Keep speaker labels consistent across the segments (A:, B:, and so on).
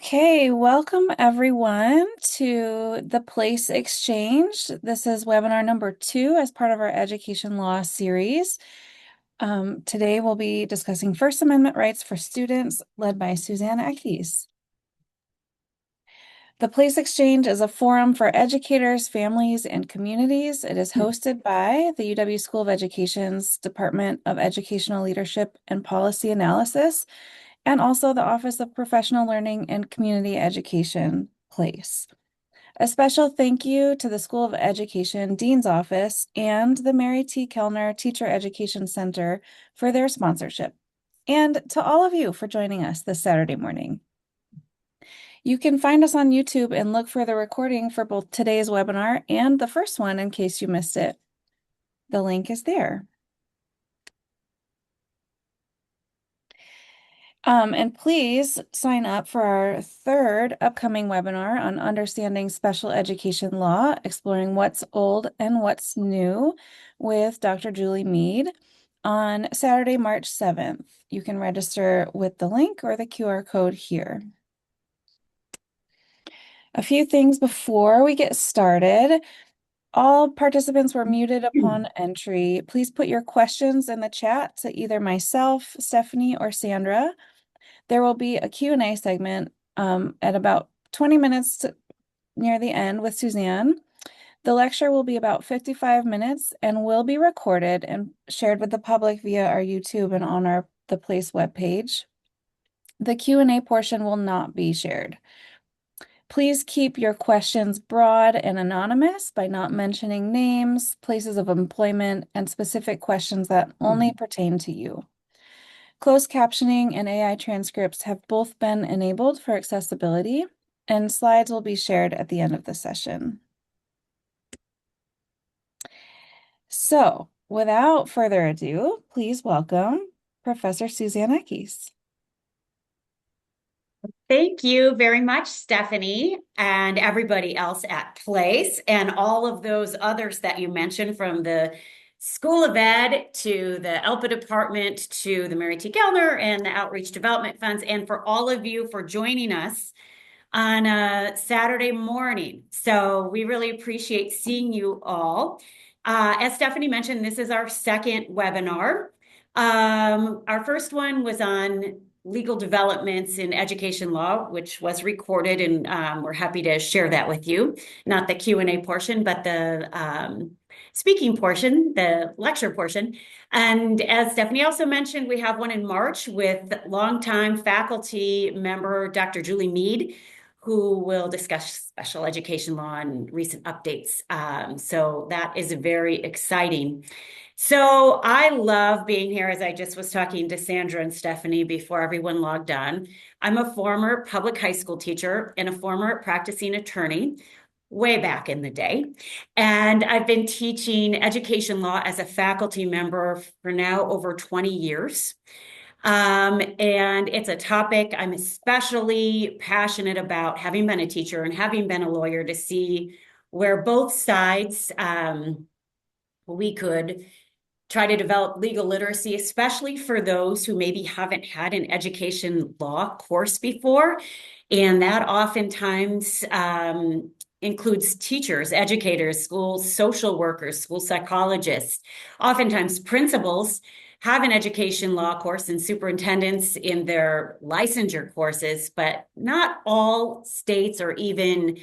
A: Okay, welcome everyone to the Place Exchange. This is webinar number 2 as part of our education law series. Today we'll be discussing First Amendment rights for students, led by Suzanne Eckes. The Place Exchange is a forum for educators, families, and communities. It is hosted by the UW School of Education's Department of Educational Leadership and Policy Analysis, and also the Office of Professional Learning and Community Education, PLACE. A special thank you to the School of Education Dean's Office and the Mary T. Kellner Teacher Education Center for their sponsorship, and to all of you for joining us this Saturday morning. You can find us on YouTube and look for the recording for both today's webinar and the first one in case you missed it. The link is there. And please sign up for our third upcoming webinar on understanding special education law, exploring what's old and what's new with Dr. Julie Mead on Saturday, March 7th. You can register with the link or the QR code here. A few things before we get started. All participants were muted upon entry. Please put your questions in the chat to either myself, Stephanie, or Sandra. There will be a Q&A segment at about 20 minutes near the end with Suzanne. The lecture will be about 55 minutes and will be recorded and shared with the public via our YouTube and on the Place webpage. The Q&A portion will not be shared. Please keep your questions broad and anonymous by not mentioning names, places of employment, and specific questions that only pertain to you. Closed captioning and AI transcripts have both been enabled for accessibility, and slides will be shared at the end of the session. So, without further ado, please welcome Professor Suzanne Eckes.
B: Thank you very much, Stephanie, and everybody else at Place, and all of those others that you mentioned, from the School of Ed to the ELPA department to the Mary T. Kellner and the Outreach Development Funds, and for all of you for joining us on a Saturday morning. So we really appreciate seeing you all. As Stephanie mentioned, this is our second webinar. Our first one was on legal developments in education law, which was recorded, and we're happy to share that with you. Not the Q&A portion, but the speaking portion, the lecture portion. And as Stephanie also mentioned, we have one in March with longtime faculty member Dr. Julie Mead, who will discuss special education law and recent updates. So that is very exciting. So I love being here, as I just was talking to Sandra and Stephanie before everyone logged on. I'm a former public high school teacher and a former practicing attorney way back in the day. And I've been teaching education law as a faculty member for now over 20 years. And it's a topic I'm especially passionate about, having been a teacher and having been a lawyer, to see where both sides we could try to develop legal literacy, especially for those who maybe haven't had an education law course before. And that oftentimes includes teachers, educators, school social workers, school psychologists, oftentimes principals have an education law course, and superintendents in their licensure courses, but not all states or even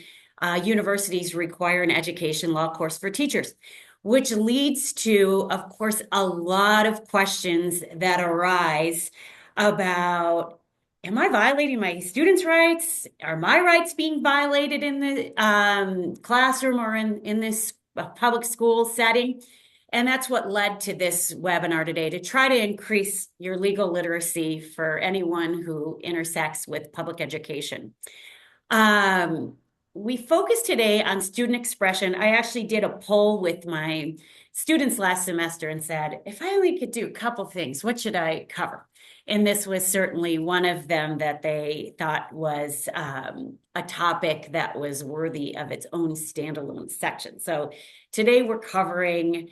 B: universities require an education law course for teachers, which leads to, of course, a lot of questions that arise about, am I violating my students' rights? Are my rights being violated in the classroom or in this public school setting? And that's what led to this webinar today, to try to increase your legal literacy for anyone who intersects with public education. We focused today on student expression. I actually did a poll with my students last semester and said, if I only could do a couple things, what should I cover? And this was certainly one of them that they thought was a topic that was worthy of its own standalone section. So today we're covering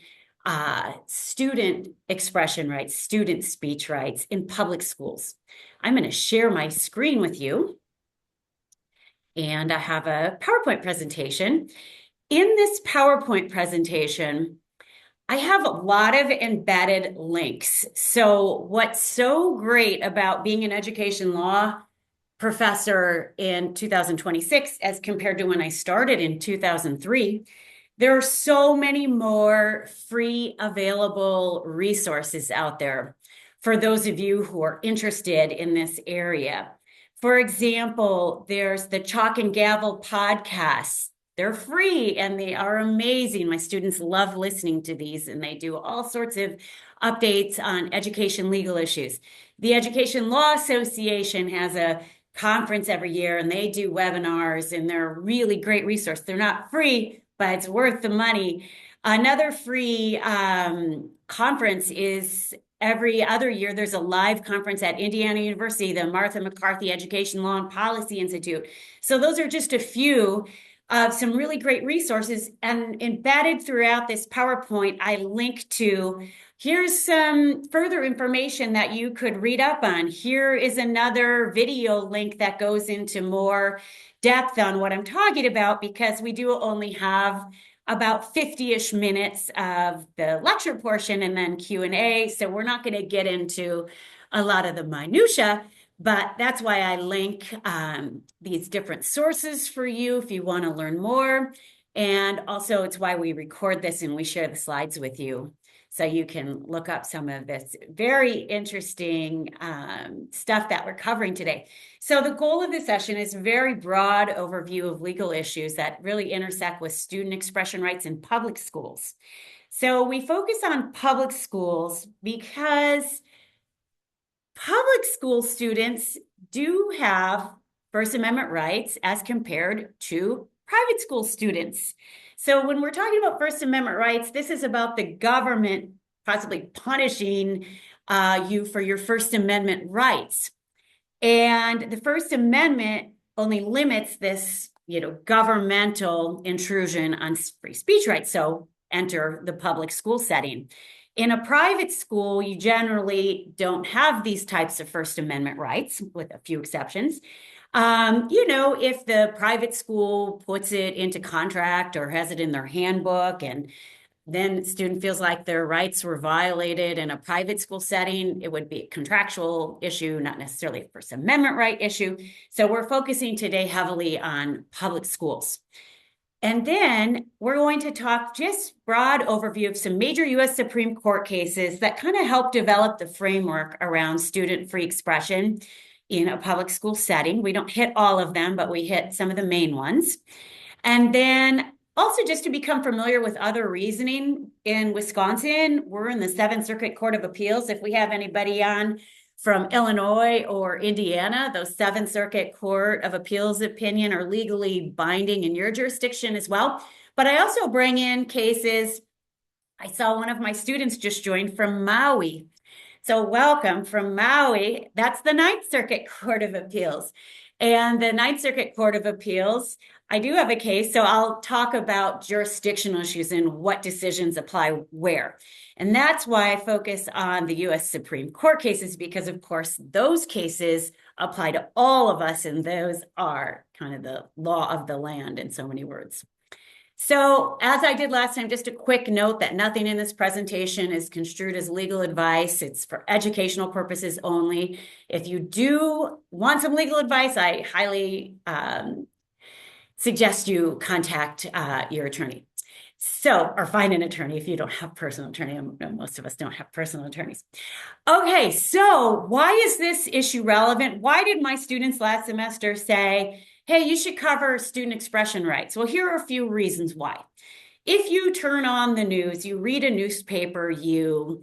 B: student expression rights, student speech rights in public schools. I'm going to share my screen with you. and I have a PowerPoint presentation. In this PowerPoint presentation, I have a lot of embedded links. So what's so great about being an education law professor in 2026 as compared to when I started in 2003, there are so many more free available resources out there for those of you who are interested in this area. For example, there's the Chalk and Gavel podcasts. They're free and they are amazing. My students love listening to these, and they do all sorts of updates on education legal issues. The Education Law Association has a conference every year, and they do webinars, and they're a really great resource. They're not free, but it's worth the money. Another free conference is every other year, there's a live conference at Indiana University, the Martha McCarthy Education Law and Policy Institute. So those are just a few of some really great resources. And embedded throughout this PowerPoint, I link to here's some further information that you could read up on. Here is another video link that goes into more depth on what I'm talking about, because we do only have about 50-ish minutes of the lecture portion and then Q&A. So we're not going to get into a lot of the minutia, but that's why I link these different sources for you if you want to learn more. And also it's why we record this and we share the slides with you, so you can look up some of this very interesting stuff that we're covering today. So the goal of this session is a very broad overview of legal issues that really intersect with student expression rights in public schools. So we focus on public schools because public school students do have First Amendment rights as compared to private school students. So when we're talking about First Amendment rights, this is about the government possibly punishing you for your First Amendment rights. And the First Amendment only limits this, governmental intrusion on free speech rights. So enter the public school setting. In a private school, you generally don't have these types of First Amendment rights, with a few exceptions. If the private school puts it into contract or has it in their handbook, and then the student feels like their rights were violated in a private school setting, it would be a contractual issue, not necessarily a First Amendment right issue. So we're focusing today heavily on public schools. And then we're going to talk just broad overview of some major U.S. Supreme Court cases that kind of help develop the framework around student free expression in a public school setting. We don't hit all of them, but we hit some of the main ones. And then also just to become familiar with other reasoning in Wisconsin, we're in the Seventh Circuit Court of Appeals. If we have anybody on from Illinois or Indiana, those Seventh Circuit Court of Appeals opinion are legally binding in your jurisdiction as well. But I also bring in cases. I saw one of my students just joined from Maui. So welcome from Maui. That's the Ninth Circuit Court of Appeals. And the Ninth Circuit Court of Appeals, I do have a case, so I'll talk about jurisdictional issues and what decisions apply where. And that's why I focus on the U.S. Supreme Court cases, because, of course, those cases apply to all of us, and those are kind of the law of the land in so many words. So as I did last time, just a quick note that nothing in this presentation is construed as legal advice. It's for educational purposes only. If you do want some legal advice, I highly suggest you contact your attorney. Or find an attorney if you don't have a personal attorney. Most of us don't have personal attorneys. Okay, so why is this issue relevant? Why did my students last semester say, hey, you should cover student expression rights? Well, here are a few reasons why. If you turn on the news, you read a newspaper, you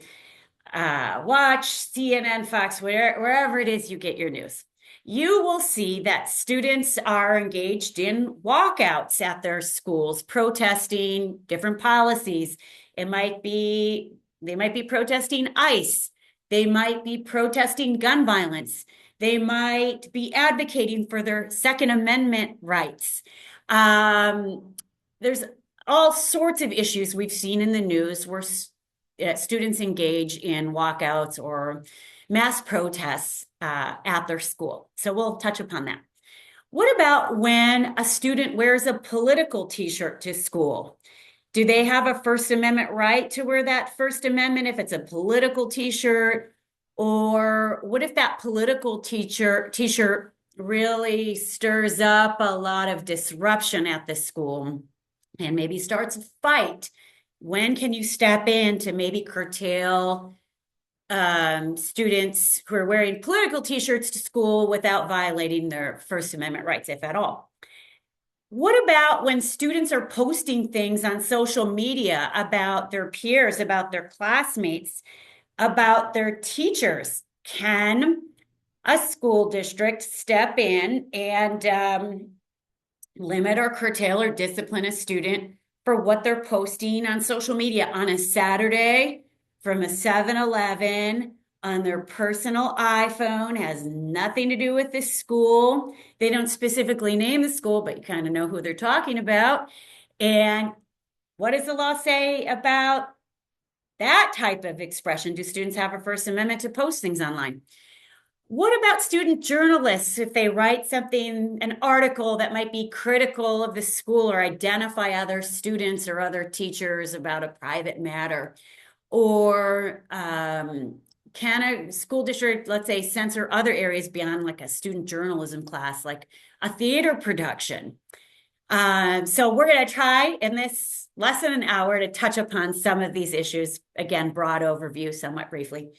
B: watch CNN, Fox, wherever it is you get your news, you will see that students are engaged in walkouts at their schools, protesting different policies. They might be protesting ICE. They might be protesting gun violence. They might be advocating for their Second Amendment rights. There's all sorts of issues we've seen in the news where students engage in walkouts or mass protests at their school. So we'll touch upon that. What about when a student wears a political t-shirt to school? Do they have a First Amendment right to wear that First Amendment if it's a political t-shirt? Or what if that political t-shirt really stirs up a lot of disruption at the school and maybe starts a fight? When can you step in to maybe curtail students who are wearing political t-shirts to school without violating their First Amendment rights, if at all? What about when students are posting things on social media about their peers, about their classmates, about their teachers? Can a school district step in and limit or curtail or discipline a student for what they're posting on social media on a Saturday from a 7-Eleven on their personal iPhone? Has nothing to do with the school. They don't specifically name the school, but you kind of know who they're talking about. And what does the law say about that type of expression? Do students have a First Amendment to post things online? What about student journalists if they write something, an article that might be critical of the school or identify other students or other teachers about a private matter? Or can a school district, let's say, censor other areas beyond like a student journalism class, like a theater production? So we're going to try in this less than an hour to touch upon some of these issues. Again, broad overview, somewhat briefly.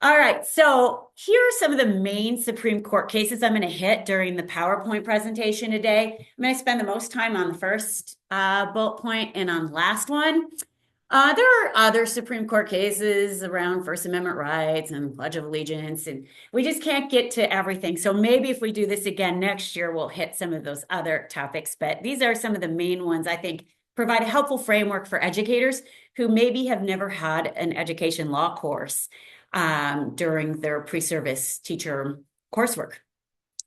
B: All right, so here are some of the main Supreme Court cases I'm going to hit during the PowerPoint presentation today. I'm going to spend the most time on the first bullet point and on the last one. There are other Supreme Court cases around First Amendment rights and Pledge of Allegiance, and we just can't get to everything. So maybe if we do this again next year, we'll hit some of those other topics. But these are some of the main ones I think provide a helpful framework for educators who maybe have never had an education law course during their pre-service teacher coursework.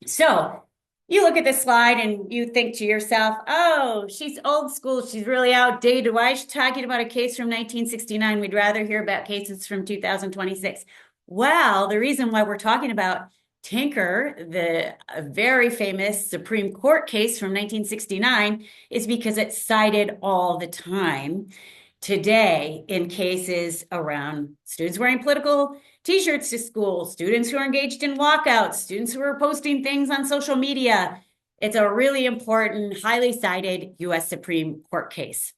B: So you look at this slide and you think to yourself, oh, she's old school. She's really outdated. Why is she talking about a case from 1969? We'd rather hear about cases from 2026. Well, the reason why we're talking about Tinker, the very famous Supreme Court case from 1969, is because it's cited all the time today in cases around students wearing political t-shirts to school, students who are engaged in walkouts, students who are posting things on social media. It's a really important, highly cited U.S. Supreme Court case.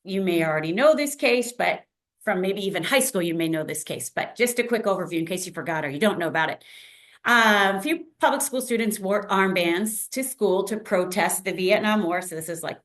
B: You may already know this case, but from maybe even high school, you may know this case. But just a quick overview in case you forgot or you don't know about it. A few public school students wore armbands to school to protest the Vietnam War. So this is like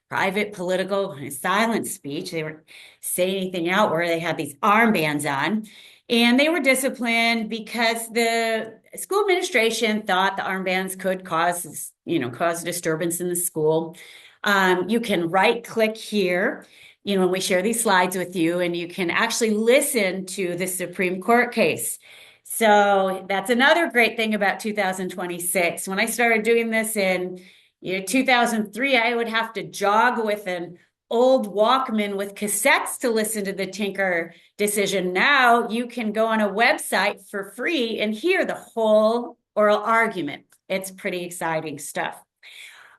B: private, political, silent speech. They weren't saying anything out where they had these armbands on. And they were disciplined because the school administration thought the armbands could cause disturbance in the school. You can right-click here, when we share these slides with you, and you can actually listen to the Supreme Court case. So that's another great thing about 2026. When I started doing this in 2003, I would have to jog with an old Walkman with cassettes to listen to the Tinker decision. Now you can go on a website for free and hear the whole oral argument. It's pretty exciting stuff.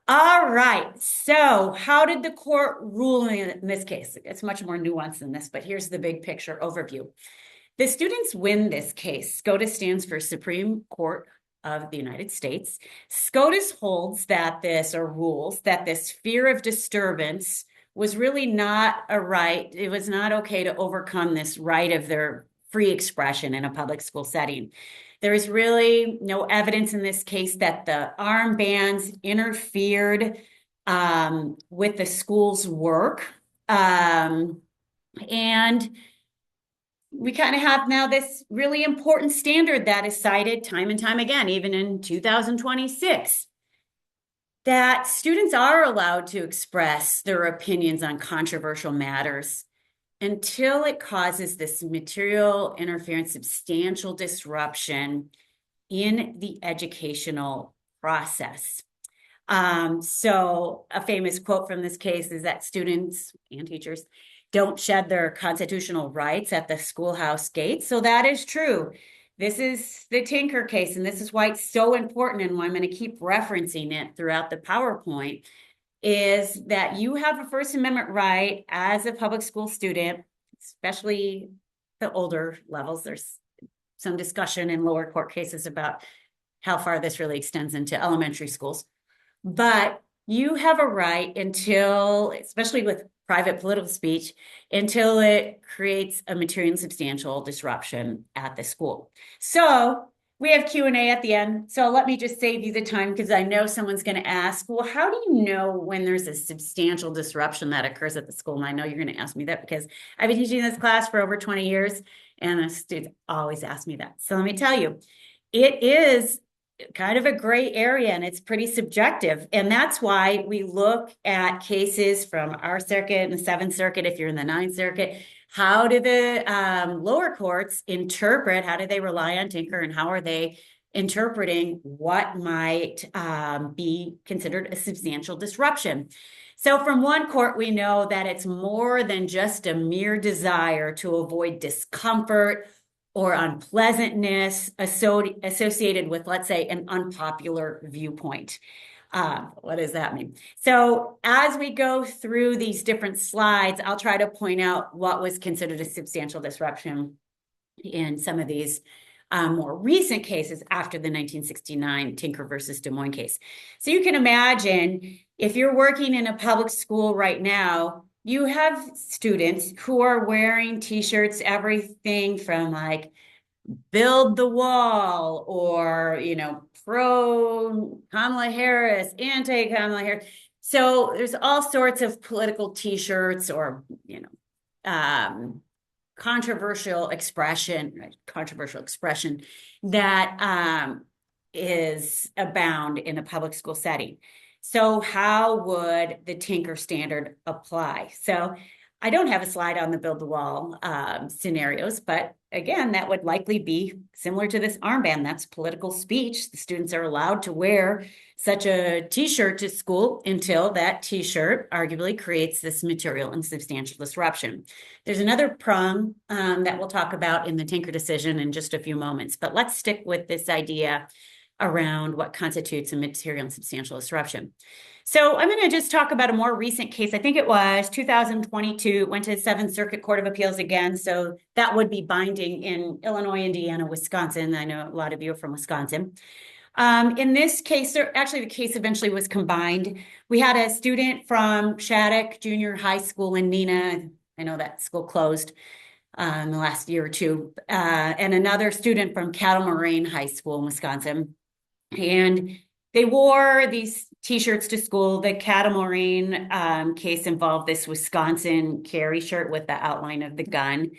B: All right, so how did the court rule in this case? It's much more nuanced than this, but here's the big picture overview. The students win this case. SCOTUS stands for Supreme Court of the United States. SCOTUS holds that rules that this fear of disturbance was really not a right. It was not okay to overcome this right of their free expression in a public school setting. There is really no evidence in this case that the armbands interfered with the school's work. And we kind of have now this really important standard that is cited time and time again, even in 2026, that students are allowed to express their opinions on controversial matters until it causes this material interference, substantial disruption in the educational process. So a famous quote from this case is that students and teachers don't shed their constitutional rights at the schoolhouse gate. So that is true. this is the Tinker case, and this is why it's so important, and why I'm going to keep referencing it throughout the PowerPoint, is that you have a First Amendment right as a public school student, especially the older levels. There's some discussion in lower court cases about how far this really extends into elementary schools. But you have a right until, especially with private political speech, until it creates a material and substantial disruption at the school. So we have Q&A at the end. So let me just save you the time, because I know someone's going to ask, well, how do you know when there's a substantial disruption that occurs at the school? And I know you're going to ask me that because I've been teaching this class for over 20 years, and the students always ask me that. So let me tell you, it is kind of a gray area, and it's pretty subjective. And that's why we look at cases from our circuit and the Seventh Circuit. If you're in the Ninth Circuit, how do the lower courts interpret? How do they rely on Tinker, and how are they interpreting what might be considered a substantial disruption? So from one court, we know that it's more than just a mere desire to avoid discomfort or unpleasantness associated with, let's say, an unpopular viewpoint. What does that mean? So as we go through these different slides, I'll try to point out what was considered a substantial disruption in some of these more recent cases after the 1969 Tinker versus Des Moines case. So you can imagine, if you're working in a public school right now, you have students who are wearing t-shirts, everything from like build the wall, or, pro Kamala Harris, anti Kamala Harris. So there's all sorts of political t-shirts, or, controversial expression that is abound in a public school setting. So how would the Tinker standard apply? So I don't have a slide on the build the wall scenarios, but again, that would likely be similar to this armband. That's political speech. The students are allowed to wear such a t-shirt to school until that t-shirt arguably creates this material and substantial disruption. There's another prong that we'll talk about in the Tinker decision in just a few moments, but let's stick with this idea around what constitutes a material and substantial disruption. So I'm going to just talk about a more recent case. I think it was 2022, went to the Seventh Circuit Court of Appeals again. So that would be binding in Illinois, Indiana, Wisconsin. I know a lot of you are from Wisconsin. In this case, actually the case eventually was combined. We had a student from Shattuck Junior High School in Neenah. I know that school closed in the last year or two. And another student from Cattle Moraine High School in Wisconsin. And they wore these t-shirts to school. The Cattle Moraine case involved this Wisconsin carry shirt with the outline of the gun.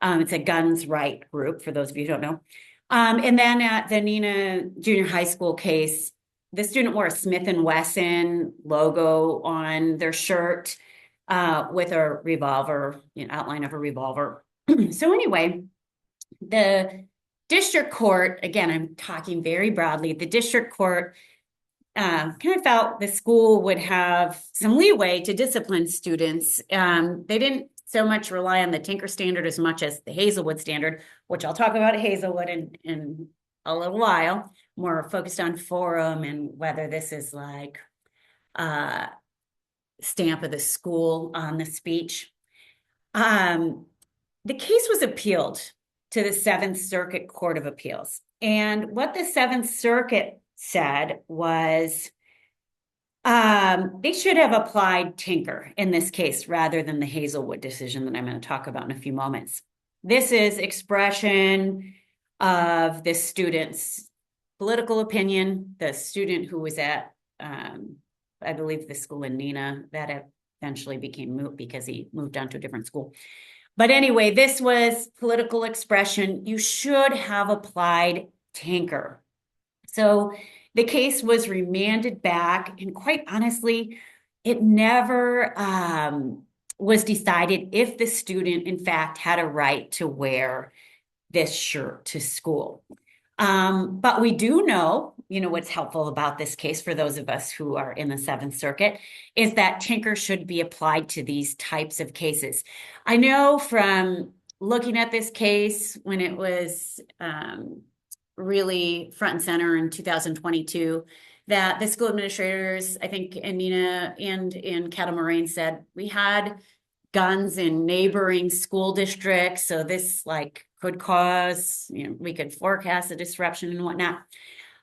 B: It's a Guns Right group, for those of you who don't know. And then at the Neenah Junior High School case, the student wore a Smith & Wesson logo on their shirt with a revolver, outline of a revolver. So anyway, the district court, again, I'm talking very broadly, the district court kind of felt the school would have some leeway to discipline students. They didn't so much rely on the Tinker standard as much as the Hazelwood standard, which I'll talk about Hazelwood in a little while, more focused on forum and whether this is like stamp of the school on the speech. The case was appealed to the Seventh Circuit Court of Appeals. And what the Seventh Circuit said was they should have applied Tinker in this case rather than the Hazelwood decision that I'm going to talk about in a few moments. This is expression of this student's political opinion, the student who was at, I believe, the school in Neenah that eventually became moot because he moved on to a different school. But anyway, this was political expression. You should have applied Tinker. So the case was remanded back, and quite honestly, it never was decided if the student, in fact, had a right to wear this shirt to school. But we do know, what's helpful about this case for those of us who are in the Seventh Circuit is that Tinker should be applied to these types of cases. I know from looking at this case when it was really front and center in 2022, that the school administrators, I think, and Nina and in Cattle Moraine said we had guns in neighboring school districts, so this like could cause, we could forecast a disruption and whatnot.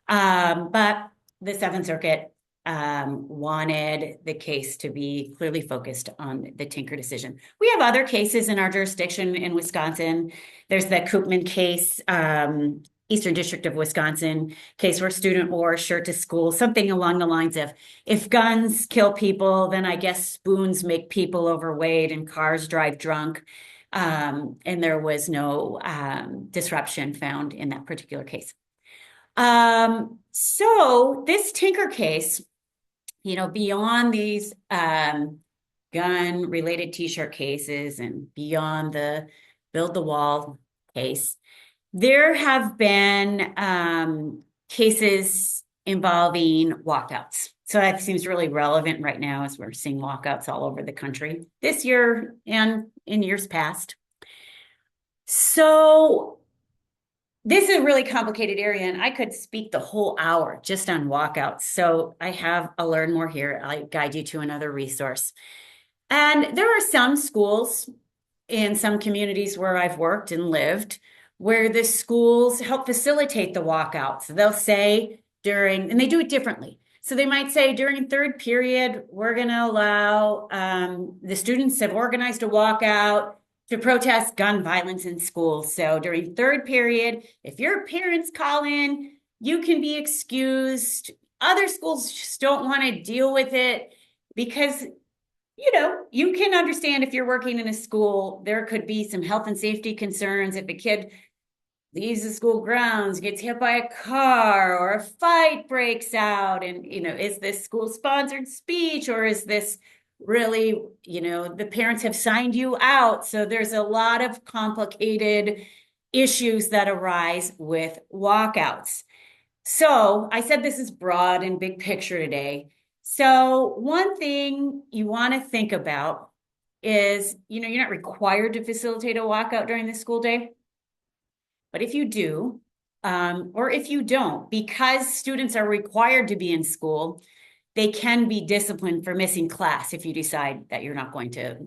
B: But the Seventh Circuit wanted the case to be clearly focused on the Tinker decision. We have other cases in our jurisdiction in Wisconsin. There's the Koopman case, Eastern District of Wisconsin case where student wore a shirt to school, something along the lines of, if guns kill people, then I guess spoons make people overweight and cars drive drunk. And there was no disruption found in that particular case. So this Tinker case, beyond these gun-related T-shirt cases and beyond the Build the Wall case, there have been cases involving walkouts. So that seems really relevant right now as we're seeing walkouts all over the country this year and in years past. So this is a really complicated area, and I could speak the whole hour just on walkouts. So I have a Learn More here. I'll guide you to another resource. And there are some schools in some communities where I've worked and lived where the schools help facilitate the walkouts. They'll say and they do it differently. So they might say during third period, we're going to allow the students have organized a walkout to protest gun violence in schools. So during third period, if your parents call in, you can be excused. Other schools just don't want to deal with it because, you can understand if you're working in a school, there could be some health and safety concerns. If a kid leaves the school grounds, gets hit by a car, or a fight breaks out, and, is this school-sponsored speech, or is this really, the parents have signed you out. So there's a lot of complicated issues that arise with walkouts. So I said this is broad and big picture today. So one thing you want to think about is, you're not required to facilitate a walkout during the school day. But if you do, or if you don't, because students are required to be in school, they can be disciplined for missing class if you decide that you're not going to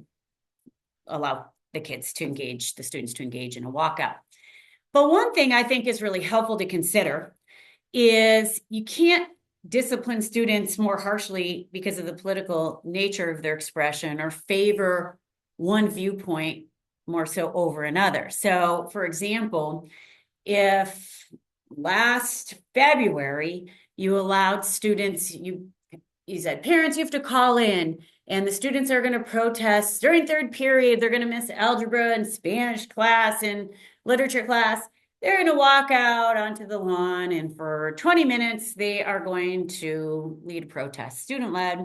B: allow the students to engage in a walkout. But one thing I think is really helpful to consider is you can't discipline students more harshly because of the political nature of their expression or favor one viewpoint more so over another. So, for example, if last February you allowed students, you said, parents, you have to call in, and the students are going to protest during third period, they're going to miss algebra and Spanish class and literature class. They're going to walk out onto the lawn, and for 20 minutes, they are going to lead a protest, student-led.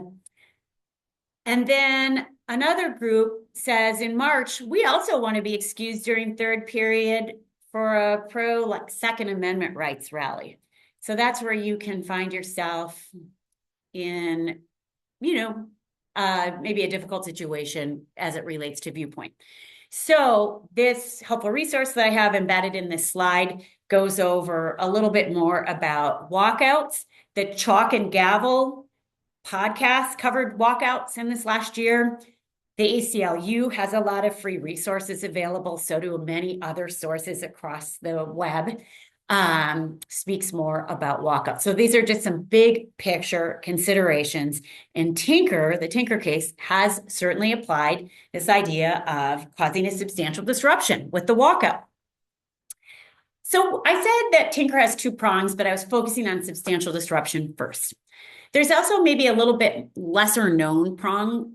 B: And then another group says in March, we also want to be excused during third period for a Second Amendment rights rally. So that's where you can find yourself in, maybe a difficult situation as it relates to viewpoint. So this helpful resource that I have embedded in this slide goes over a little bit more about walkouts. The Chalk and Gavel podcast covered walkouts in this last year. The ACLU has a lot of free resources available, so do many other sources across the web. Speaks more about walkouts. So these are just some big picture considerations. And the Tinker case has certainly applied this idea of causing a substantial disruption with the walkout. So I said that Tinker has two prongs, but I was focusing on substantial disruption first. There's also maybe a little bit lesser known prong.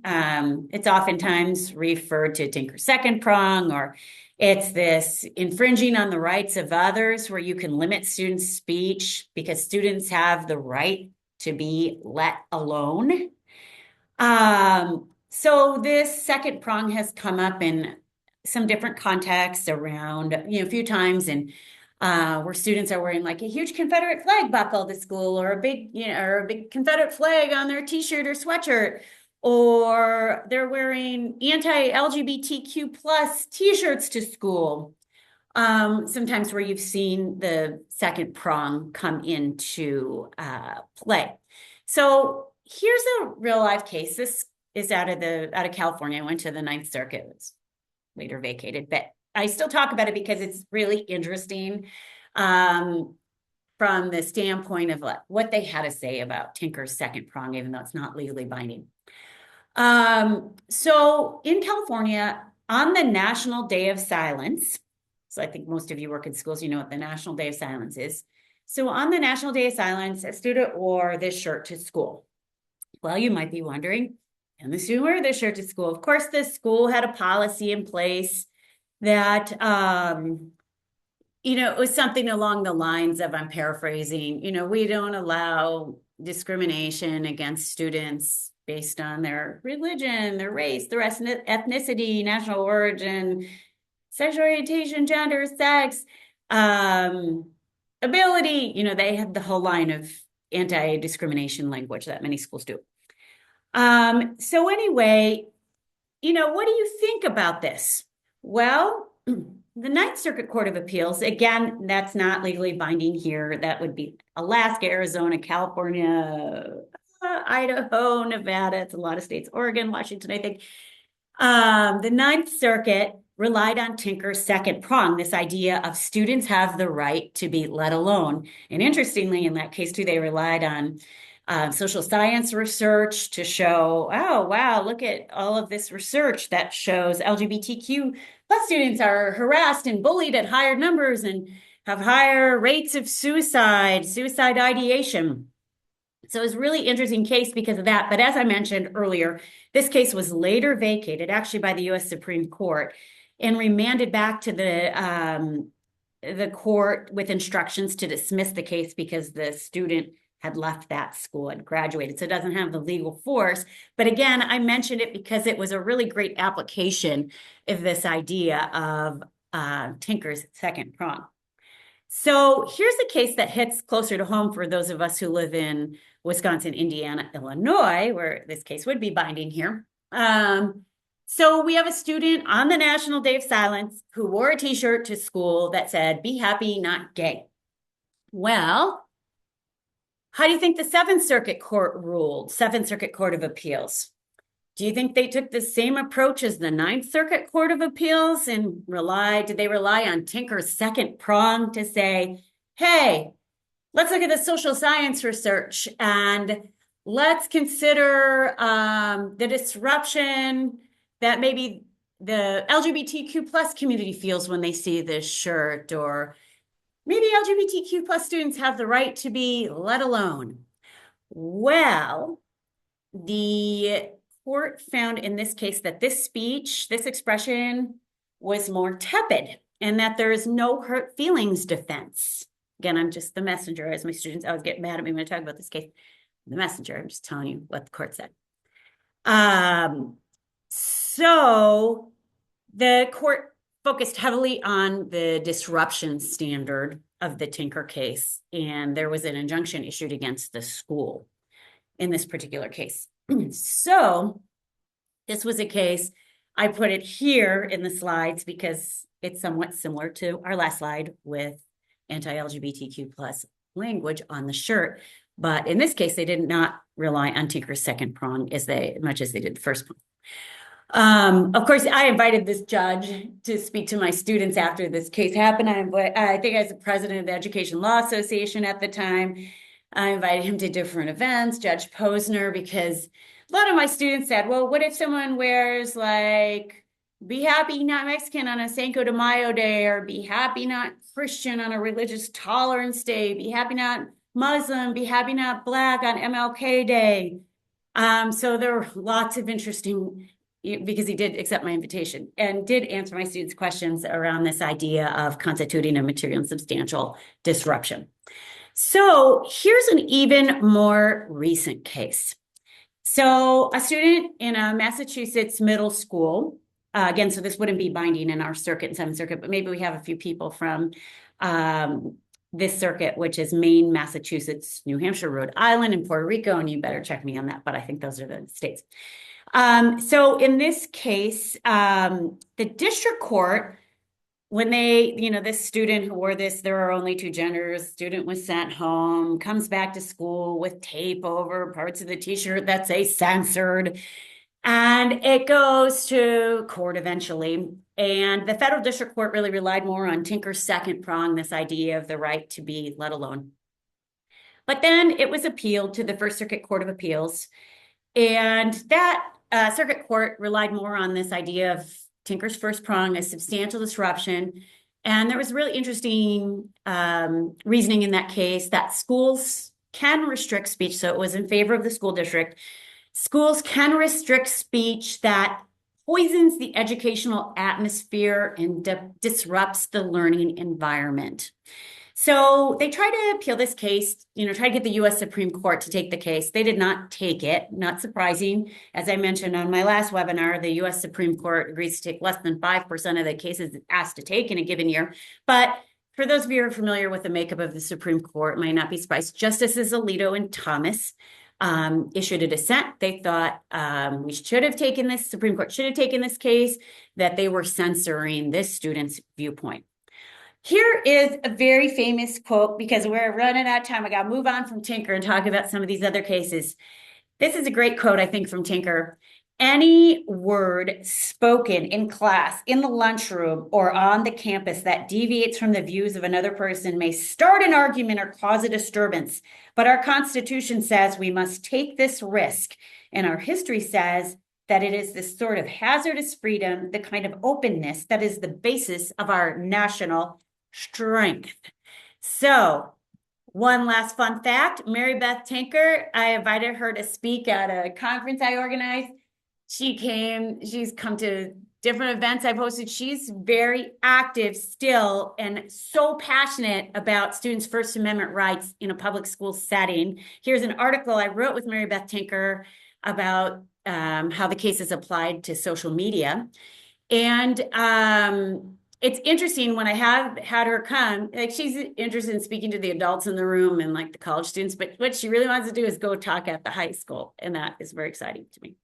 B: It's oftentimes referred to Tinker's second prong, or it's this infringing on the rights of others where you can limit students' speech because students have the right to be let alone. So this second prong has come up in some different contexts around, a few times, and where students are wearing like a huge Confederate flag buckle to school, or a big Confederate flag on their T-shirt or sweatshirt, or they're wearing anti-LGBTQ plus t-shirts to school. Sometimes where you've seen the second prong come into play. So here's a real life case. This is out of California. I went to the Ninth Circuit. It was later vacated, but I still talk about it because it's really interesting from the standpoint of what they had to say about Tinker's second prong, even though it's not legally binding. So in California, on the National Day of Silence, so I think most of you work in schools, you know what the National Day of Silence is. So on the National Day of Silence, a student wore this shirt to school. Well, you might be wondering, can the student wear this shirt to school? Of course, the school had a policy in place that, it was something along the lines of, I'm paraphrasing, we don't allow discrimination against students based on their religion, their race, their ethnicity, national origin, sexual orientation, gender, sex, ability. They had the whole line of anti-discrimination language that many schools do. So anyway, what do you think about this? Well, the Ninth Circuit Court of Appeals, again, that's not legally binding here. That would be Alaska, Arizona, California, Idaho, Nevada. It's a lot of states, Oregon, Washington, I think. The Ninth Circuit relied on Tinker's second prong, this idea of students have the right to be let alone. And interestingly, in that case too, they relied on social science research to show, oh, wow, look at all of this research that shows LGBTQ plus students are harassed and bullied at higher numbers and have higher rates of suicide ideation. So it was a really interesting case because of that. But as I mentioned earlier, this case was later vacated, actually by the U.S. Supreme Court, and remanded back to the court with instructions to dismiss the case because the student had left that school and graduated. So it doesn't have the legal force. But again, I mentioned it because it was a really great application of this idea of Tinker's second prong. So here's a case that hits closer to home for those of us who live in Wisconsin, Indiana, Illinois, where this case would be binding here. So we have a student on the National Day of Silence who wore a t-shirt to school that said, "Be happy, not gay." Well, how do you think the Seventh Circuit Court ruled? Seventh Circuit Court of Appeals. Do you think they took the same approach as the Ninth Circuit Court of Appeals and did they rely on Tinker's second prong to say, hey, let's look at the social science research and let's consider the disruption that maybe the LGBTQ plus community feels when they see this shirt, or maybe LGBTQ plus students have the right to be let alone. Well, the court found in this case that this speech, this expression was more tepid and that there is no hurt feelings defense. Again, I'm just the messenger. As my students always get mad at me when I talk about this case. The messenger, I'm just telling you what the court said. So the court focused heavily on the disruption standard of the Tinker case, and there was an injunction issued against the school in this particular case. So this was a case, I put it here in the slides because it's somewhat similar to our last slide with anti-LGBTQ plus language on the shirt. But in this case, they did not rely on Tinker's second prong as much as they did the first one. Of course, I invited this judge to speak to my students after this case happened. I think I was the president of the Education Law Association at the time. I invited him to different events, Judge Posner, because a lot of my students said, well, what if someone wears like, "Be happy, not Mexican" on a Cinco de Mayo day, or "Be happy, not Christian" on a religious tolerance day, "Be happy, not Muslim, be happy, not Black" on MLK Day. So there were lots of interesting, because he did accept my invitation and did answer my students' questions around this idea of constituting a material and substantial disruption. So here's an even more recent case. So a student in a Massachusetts middle school, again, so this wouldn't be binding in our circuit and Seventh Circuit, but maybe we have a few people from this circuit, which is Maine, Massachusetts, New Hampshire, Rhode Island, and Puerto Rico, and you better check me on that, but I think those are the states. So in this case, the district court, when this student who wore this, there are only two genders, student was sent home, comes back to school with tape over parts of the t-shirt that say censored, and it goes to court eventually. And the federal district court really relied more on Tinker's second prong, this idea of the right to be let alone. But then it was appealed to the First Circuit Court of Appeals, and that circuit court relied more on this idea of Tinker's first prong, a substantial disruption. And there was really interesting reasoning in that case that schools can restrict speech. So it was in favor of the school district. Schools can restrict speech that poisons the educational atmosphere and disrupts the learning environment. So they tried to appeal this case, try to get the US Supreme Court to take the case. They did not take it, not surprising. As I mentioned on my last webinar, the US Supreme Court agrees to take less than 5% of the cases it's asked to take in a given year. But for those of you who are familiar with the makeup of the Supreme Court, might not be surprised. Justices Alito and Thomas issued a dissent. They thought we should have taken this, Supreme Court should have taken this case, that they were censoring this student's viewpoint. Here is a very famous quote, because we're running out of time. I got to move on from Tinker and talk about some of these other cases. This is a great quote, I think, from Tinker. Any word spoken in class, in the lunchroom, or on the campus that deviates from the views of another person may start an argument or cause a disturbance. But our Constitution says we must take this risk, and our history says that it is this sort of hazardous freedom, the kind of openness that is the basis of our national strength. So, one last fun fact, Mary Beth Tinker, I invited her to speak at a conference I organized. She's come to different events I've hosted. She's very active still and so passionate about students' First Amendment rights in a public school setting. Here's an article I wrote with Mary Beth Tinker about how the case is applied to social media. And it's interesting when I have had her come, like she's interested in speaking to the adults in the room and like the college students, but what she really wants to do is go talk at the high school. And that is very exciting to me.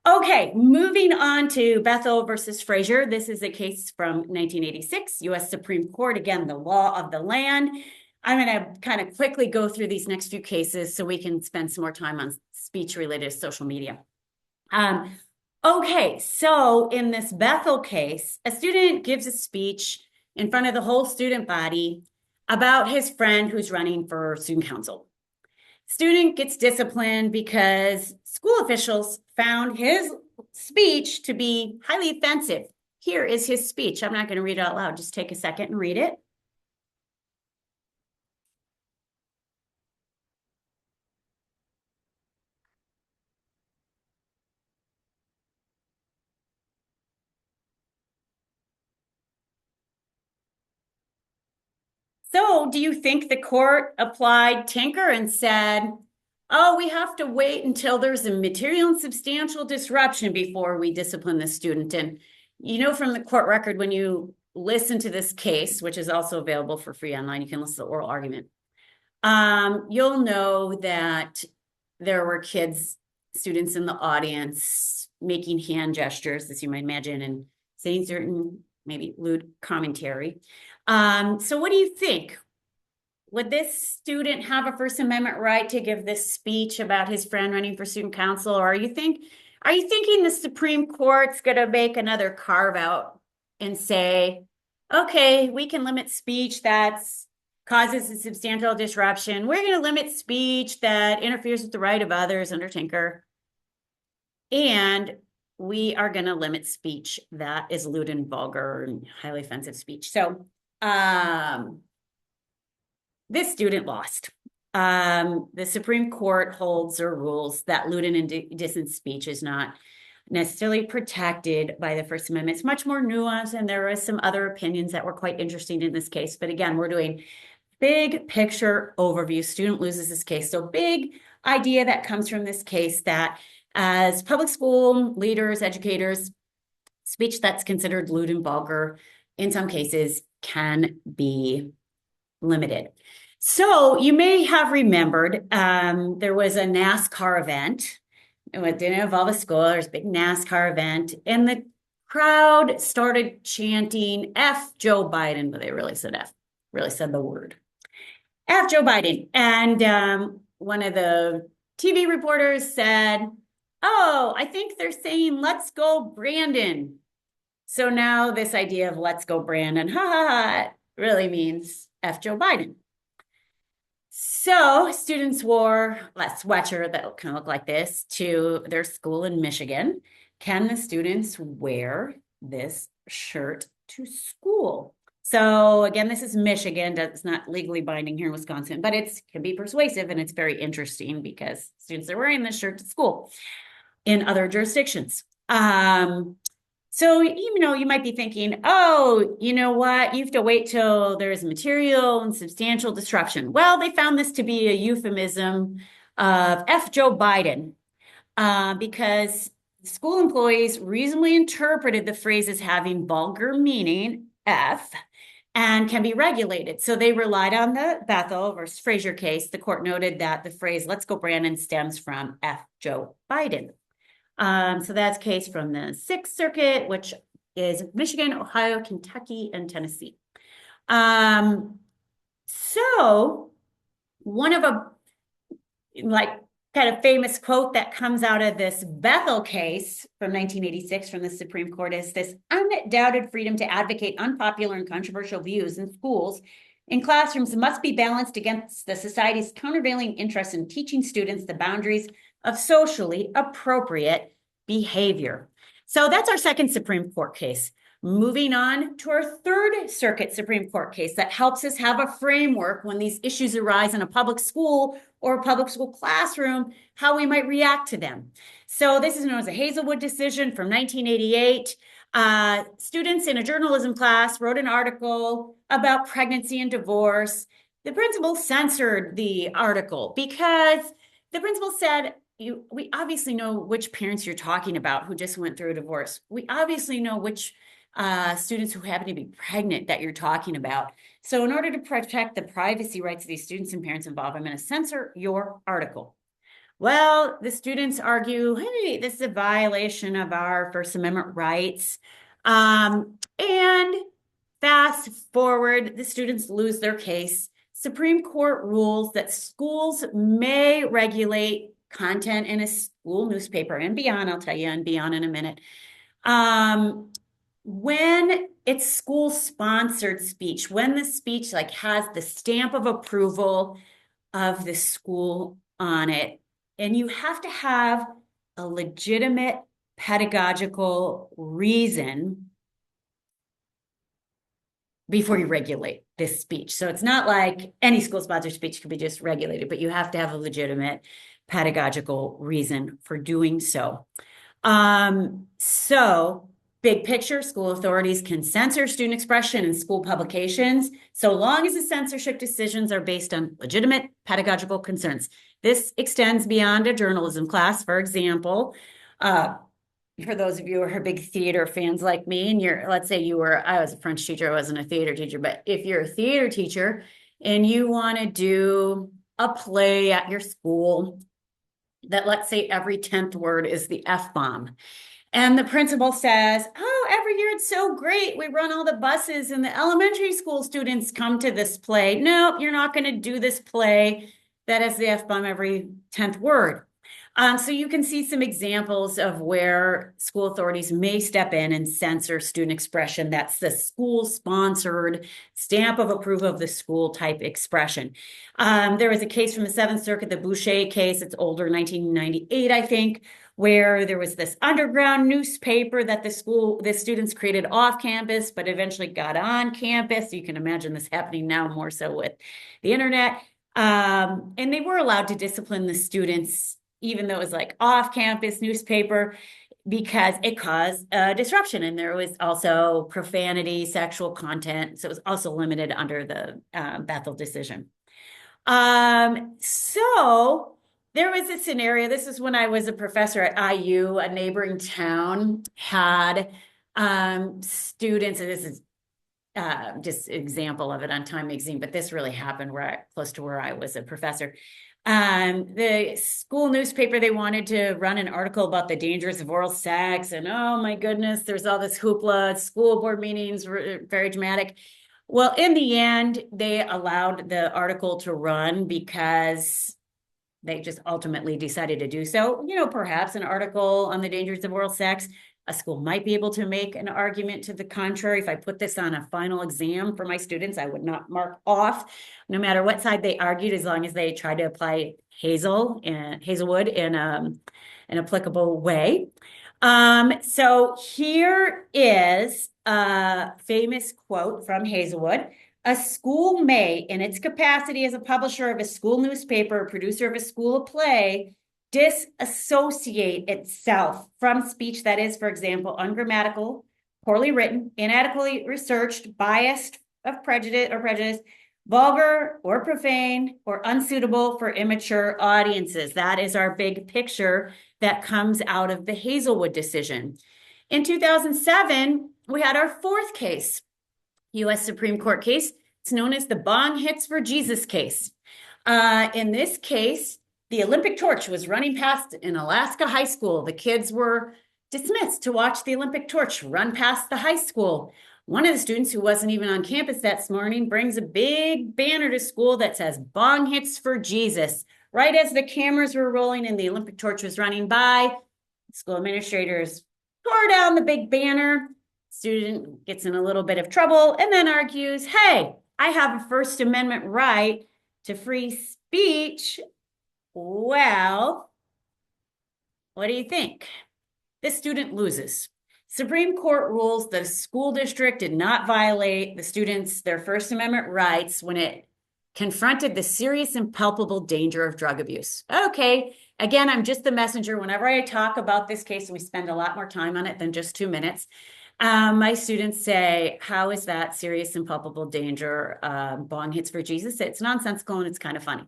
B: Okay, moving on to Bethel versus Frazier. This is a case from 1986, US Supreme Court. Again, the law of the land. I'm going to kind of quickly go through these next few cases so we can spend some more time on speech related to social media. Okay, so in this Bethel case, a student gives a speech in front of the whole student body about his friend who's running for student council. Student gets disciplined because school officials found his speech to be highly offensive. Here is his speech. I'm not going to read it out loud. Just take a second and read it. So do you think the court applied Tinker and said, oh, we have to wait until there's a material and substantial disruption before we discipline the student? And from the court record, when you listen to this case, which is also available for free online, you can listen to the oral argument, you'll know that there were students in the audience making hand gestures, as you might imagine, and saying certain maybe lewd commentary. So what do you think? Would this student have a First Amendment right to give this speech about his friend running for student council? Or are you thinking the Supreme Court's going to make another carve out and say, okay, we can limit speech that causes a substantial disruption. We're going to limit speech that interferes with the right of others under Tinker. And we are going to limit speech that is lewd and vulgar and highly offensive speech. So this student lost. The Supreme Court holds or rules that lewd and indecent speech is not necessarily protected by the First Amendment. It's much more nuanced, and there are some other opinions that were quite interesting in this case. But again, we're doing big picture overview. Student loses this case. So big idea that comes from this case that as public school leaders, educators, speech that's considered lewd and vulgar in some cases can be limited. So you may have remembered there was a NASCAR event it didn't involve a school. There's a big NASCAR event, and the crowd started chanting F Joe Biden, but they really said F, really said the word F Joe Biden. And one of the TV reporters said, "Oh, I think they're saying let's go Brandon." So now this idea of let's go Brandon, ha ha ha, really means F Joe Biden. So students wore a sweatshirt that kind of looked like this to their school in Michigan. Can the students wear this shirt to school? So again, this is Michigan. It's not legally binding here in Wisconsin, but it can be persuasive, and it's very interesting because students are wearing this shirt to school in other jurisdictions. So, you might be thinking, oh, you know what? You have to wait till there's material and substantial disruption. Well, they found this to be a euphemism of F. Joe Biden, because school employees reasonably interpreted the phrase as having vulgar meaning, F, and can be regulated. So they relied on the Bethel versus Frazier case. The court noted that the phrase, let's go Brandon, stems from F. Joe Biden. So that's a case from the Sixth Circuit, which is Michigan, Ohio, Kentucky, and Tennessee. So one of a kind of famous quote that comes out of this Bethel case from 1986 from the Supreme Court is this: undoubted freedom to advocate unpopular and controversial views in schools and classrooms must be balanced against the society's countervailing interest in teaching students the boundaries of socially appropriate behavior. So that's our second Supreme Court case. Moving on to our Third Circuit Supreme Court case that helps us have a framework when these issues arise in a public school or a public school classroom, how we might react to them. So this is known as a Hazelwood decision from 1988. Students in a journalism class wrote an article about pregnancy and divorce. The principal censored the article because the principal said, we obviously know which parents you're talking about who just went through a divorce. We obviously know which students who happen to be pregnant that you're talking about. So in order to protect the privacy rights of these students and parents involved, I'm going to censor your article. Well, the students argue, hey, this is a violation of our First Amendment rights. And fast forward, the students lose their case. Supreme Court rules that schools may regulate content in a school newspaper and beyond. I'll tell you and beyond in a minute. When it's school-sponsored speech, when the speech has the stamp of approval of the school on it, and you have to have a legitimate pedagogical reason before you regulate this speech. So it's not like any school-sponsored speech can be just regulated, but you have to have a legitimate pedagogical reason for doing so. So big picture, school authorities can censor student expression in school publications so long as the censorship decisions are based on legitimate pedagogical concerns. This extends beyond a journalism class. For example, for those of you who are big theater fans like me, and let's say I was a French teacher, I wasn't a theater teacher, but if you're a theater teacher and you want to do a play at your school that, let's say, every 10th word is the F-bomb. And the principal says, oh, every year it's so great. We run all the buses and the elementary school students come to this play. Nope, you're not going to do this play that has the F-bomb every 10th word. So you can see some examples of where school authorities may step in and censor student expression. That's the school-sponsored stamp of approval of the school type expression. There was a case from the Seventh Circuit, the Boucher case. It's older, 1998, I think, where there was this underground newspaper that the students created off campus, but eventually got on campus. You can imagine this happening now more so with the internet. And they were allowed to discipline the students, even though it was off-campus newspaper, because it caused disruption. And there was also profanity, sexual content. So it was also limited under the Bethel decision. So there was a scenario. This is when I was a professor at IU, a neighboring town had students, and this is just an example of it on Time Magazine, but this really happened close to where I was a professor. The school newspaper, they wanted to run an article about the dangers of oral sex, and oh my goodness, there's all this hoopla. School board meetings were very dramatic. Well, in the end, they allowed the article to run because they just ultimately decided to do so. Perhaps an article on the dangers of oral sex, a school might be able to make an argument to the contrary. If I put this on a final exam for my students, I would not mark off, no matter what side they argued, as long as they tried to apply Hazelwood in an applicable way. So here is a famous quote from Hazelwood. A school may, in its capacity as a publisher of a school newspaper or producer of a school play, disassociate itself from speech that is, for example, ungrammatical, poorly written, inadequately researched, biased of prejudice, vulgar or profane, or unsuitable for immature audiences. That is our big picture that comes out of the Hazelwood decision. In 2007, we had our fourth case. U.S. Supreme Court case. It's known as the Bong Hits for Jesus case. In this case, the Olympic torch was running past an Alaska high school. The kids were dismissed to watch the Olympic torch run past the high school. One of the students who wasn't even on campus that morning brings a big banner to school that says Bong Hits for Jesus. Right as the cameras were rolling and the Olympic torch was running by, school administrators tore down the big banner. Student gets in a little bit of trouble and then argues, hey, I have a First Amendment right to free speech. Well, what do you think? This student loses. Supreme Court rules that a school district did not violate their First Amendment rights when it confronted the serious and palpable danger of drug abuse. Okay, again, I'm just the messenger. Whenever I talk about this case, we spend a lot more time on it than just 2 minutes. My students say, how is that serious and palpable danger? Bong hits for Jesus. It's nonsensical and it's kind of funny.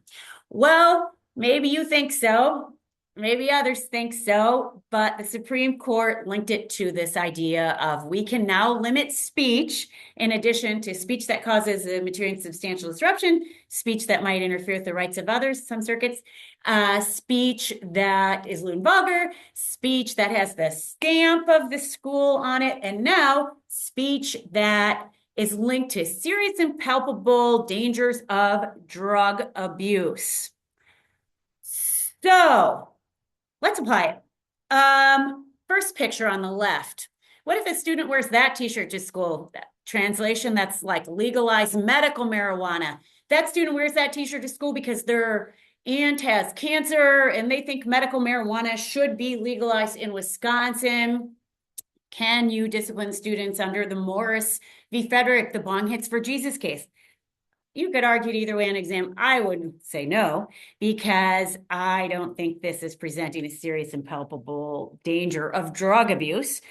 B: Well, maybe you think so. Maybe others think so, but the Supreme Court linked it to this idea of we can now limit speech in addition to speech that causes a material and substantial disruption, speech that might interfere with the rights of others, some circuits, speech that is lewd and vulgar, speech that has the stamp of the school on it, and now speech that is linked to serious and palpable dangers of drug abuse. So let's apply it. First picture on the left. What if a student wears that t-shirt to school? Translation, that's like legalized medical marijuana. That student wears that t-shirt to school because their aunt has cancer and they think medical marijuana should be legalized in Wisconsin. Can you discipline students under the Morris v. Frederick, the Bong Hits for Jesus case? You could argue it either way on exam. I would say no, because I don't think this is presenting a serious and palpable danger of drug abuse.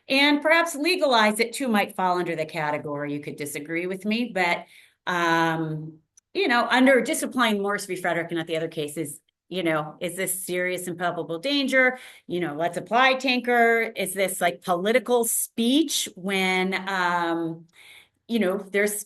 B: And perhaps legalize it too might fall under the category. You could disagree with me, but under just applying Morris v. Frederick and not the other cases, is this serious and palpable danger? Let's apply Tinker. Is this like political speech when, there's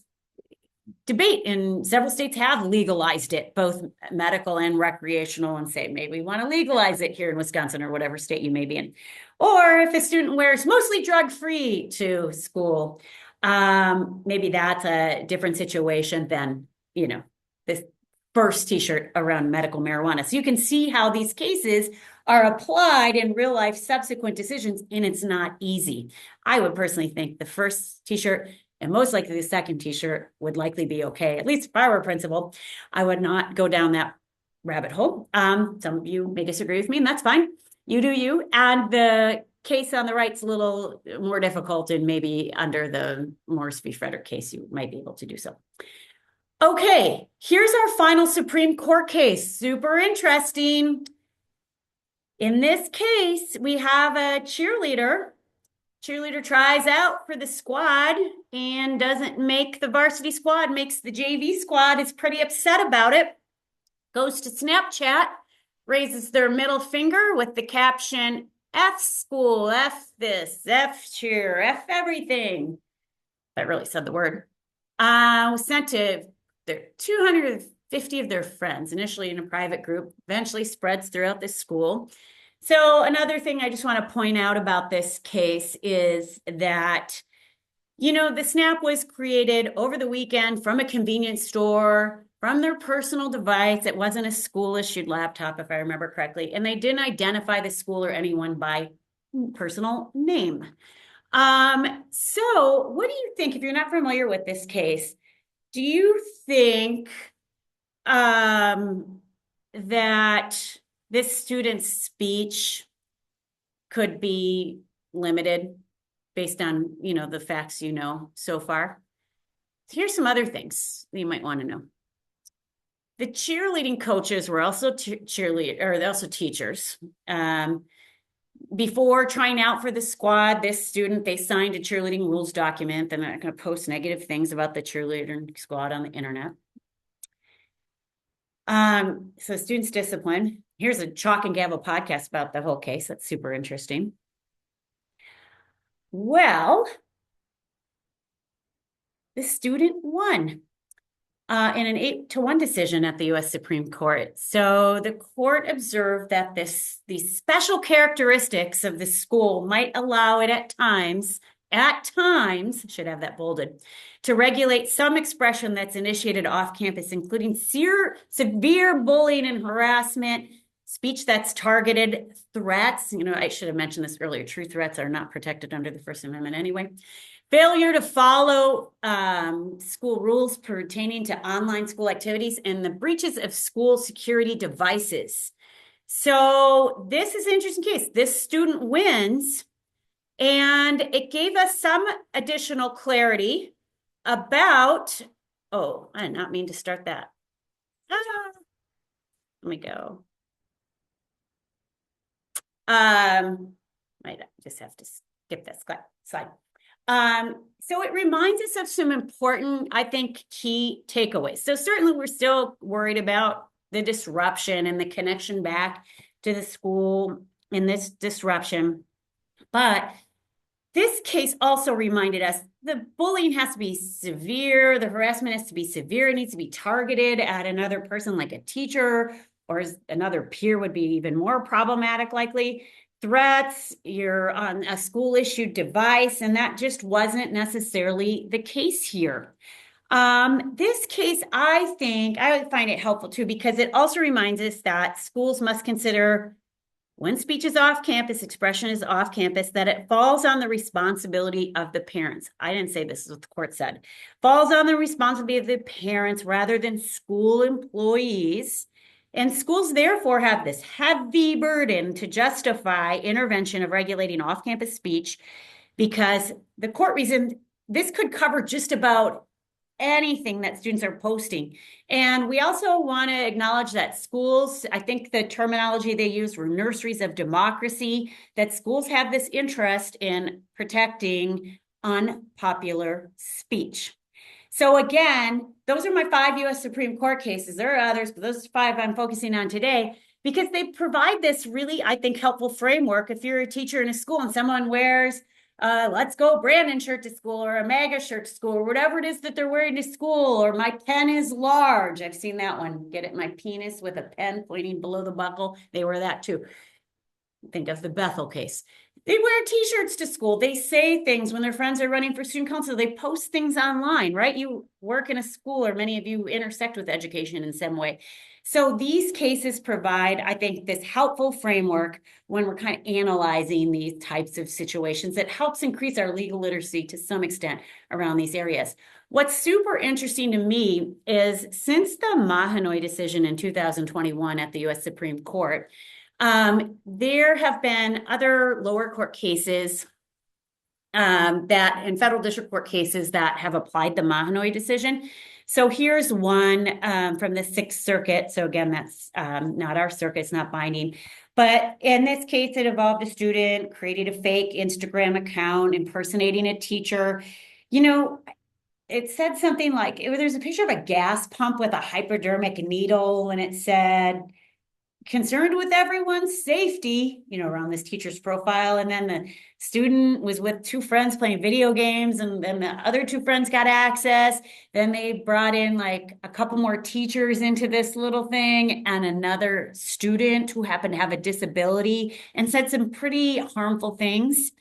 B: debate in several states have legalized it, both medical and recreational, and say, maybe we want to legalize it here in Wisconsin or whatever state you may be in. Or if a student wears mostly drug-free to school, maybe that's a different situation than, this first t-shirt around medical marijuana. So you can see how these cases are applied in real life subsequent decisions, and it's not easy. I would personally think the first t-shirt and most likely the second t-shirt would likely be okay. At least if I were a principal, I would not go down that rabbit hole. Some of you may disagree with me, and that's fine. You do you. And the case on the right's a little more difficult, and maybe under the Morris v. Frederick case, you might be able to do so. Okay, here's our final Supreme Court case. Super interesting. In this case, we have a cheerleader. Cheerleader tries out for the squad and doesn't make the varsity squad, makes the JV squad, is pretty upset about it. Goes to Snapchat, raises their middle finger with the caption, F school, F this, F cheer, F everything. That really said the word. Was sent to their 200 50 of their friends, initially in a private group, eventually spreads throughout the school. So another thing I just want to point out about this case is that, the SNAP was created over the weekend from a convenience store, from their personal device. It wasn't a school-issued laptop, if I remember correctly, and they didn't identify the school or anyone by personal name. So what do you think, if you're not familiar with this case, do you think that this student's speech could be limited based on, the facts so far? Here's some other things you might want to know. The cheerleading coaches were also they're also teachers. Before trying out for the squad, they signed a cheerleading rules document. They're not going to post negative things about the cheerleading squad on the internet. So students' discipline. Here's a Chalk and Gavel podcast about the whole case. That's super interesting. Well, the student won in an 8-1 decision at the U.S. Supreme Court. So the court observed that these special characteristics of the school might allow it at times, should have that bolded, to regulate some expression that's initiated off campus, including severe bullying and harassment, speech that's targeted, threats. I should have mentioned this earlier. True threats are not protected under the First Amendment anyway. Failure to follow school rules pertaining to online school activities, and the breaches of school security devices. So this is an interesting case. This student wins, and it gave us some additional clarity about, I did not mean to start that. Let me go. Might just have to skip this slide. So it reminds us of some important, I think, key takeaways. So certainly we're still worried about the disruption and the connection back to the school in this disruption. But this case also reminded us the bullying has to be severe, the harassment has to be severe, it needs to be targeted at another person like a teacher, or another peer would be even more problematic likely. Threats, you're on a school-issued device, and that just wasn't necessarily the case here. This case, I find it helpful too, because it also reminds us that schools must consider when speech is off campus, expression is off campus, that it falls on the responsibility of the parents. I didn't say this is what the court said. Falls on the responsibility of the parents rather than school employees. And schools therefore have this heavy burden to justify intervention of regulating off-campus speech, because the court reasoned this could cover just about anything that students are posting. And we also want to acknowledge that schools, I think the terminology they used were nurseries of democracy, that schools have this interest in protecting unpopular speech. So again, those are my 5 U.S. Supreme Court cases. There are others, but those are 5 I'm focusing on today, because they provide this really, I think, helpful framework. If you're a teacher in a school and someone wears Let's Go Brandon shirt to school, or a MAGA shirt to school, or whatever it is that they're wearing to school, or my pen is large. I've seen that one. Get it, my penis with a pen pointing below the buckle. They wear that too. Think of the Bethel case. They wear t-shirts to school. They say things when their friends are running for student council. They post things online, right? You work in a school, or many of you intersect with education in some way. So these cases provide, I think, this helpful framework when we're kind of analyzing these types of situations that helps increase our legal literacy to some extent around these areas. What's super interesting to me is, since the Mahanoy decision in 2021 at the U.S. Supreme Court, there have been other lower court cases and federal district court cases that have applied the Mahanoy decision. So here's one from the Sixth Circuit. So again, that's not our circuit, it's not binding. But in this case, it involved a student creating a fake Instagram account, impersonating a teacher. It said something like, there's a picture of a gas pump with a hypodermic needle, and it said, concerned with everyone's safety, around this teacher's profile. And then the student was with two friends playing video games, and then the other two friends got access. Then they brought in like a couple more teachers into this little thing, and another student who happened to have a disability and said some pretty harmful things.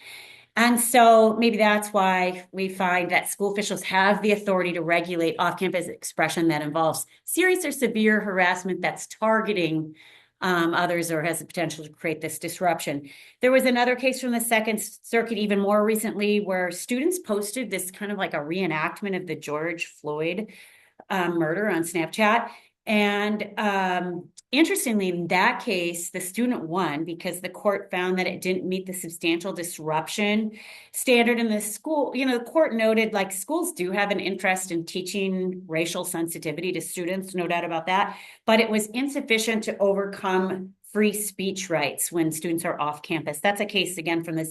B: And so maybe that's why we find that school officials have the authority to regulate off-campus expression that involves serious or severe harassment that's targeting others or has the potential to create this disruption. There was another case from the Second Circuit even more recently where students posted this kind of like a reenactment of the George Floyd murder on Snapchat. And interestingly, in that case, the student won because the court found that it didn't meet the substantial disruption standard in the school. The court noted like schools do have an interest in teaching racial sensitivity to students, no doubt about that, but it was insufficient to overcome free speech rights when students are off campus. That's a case again from the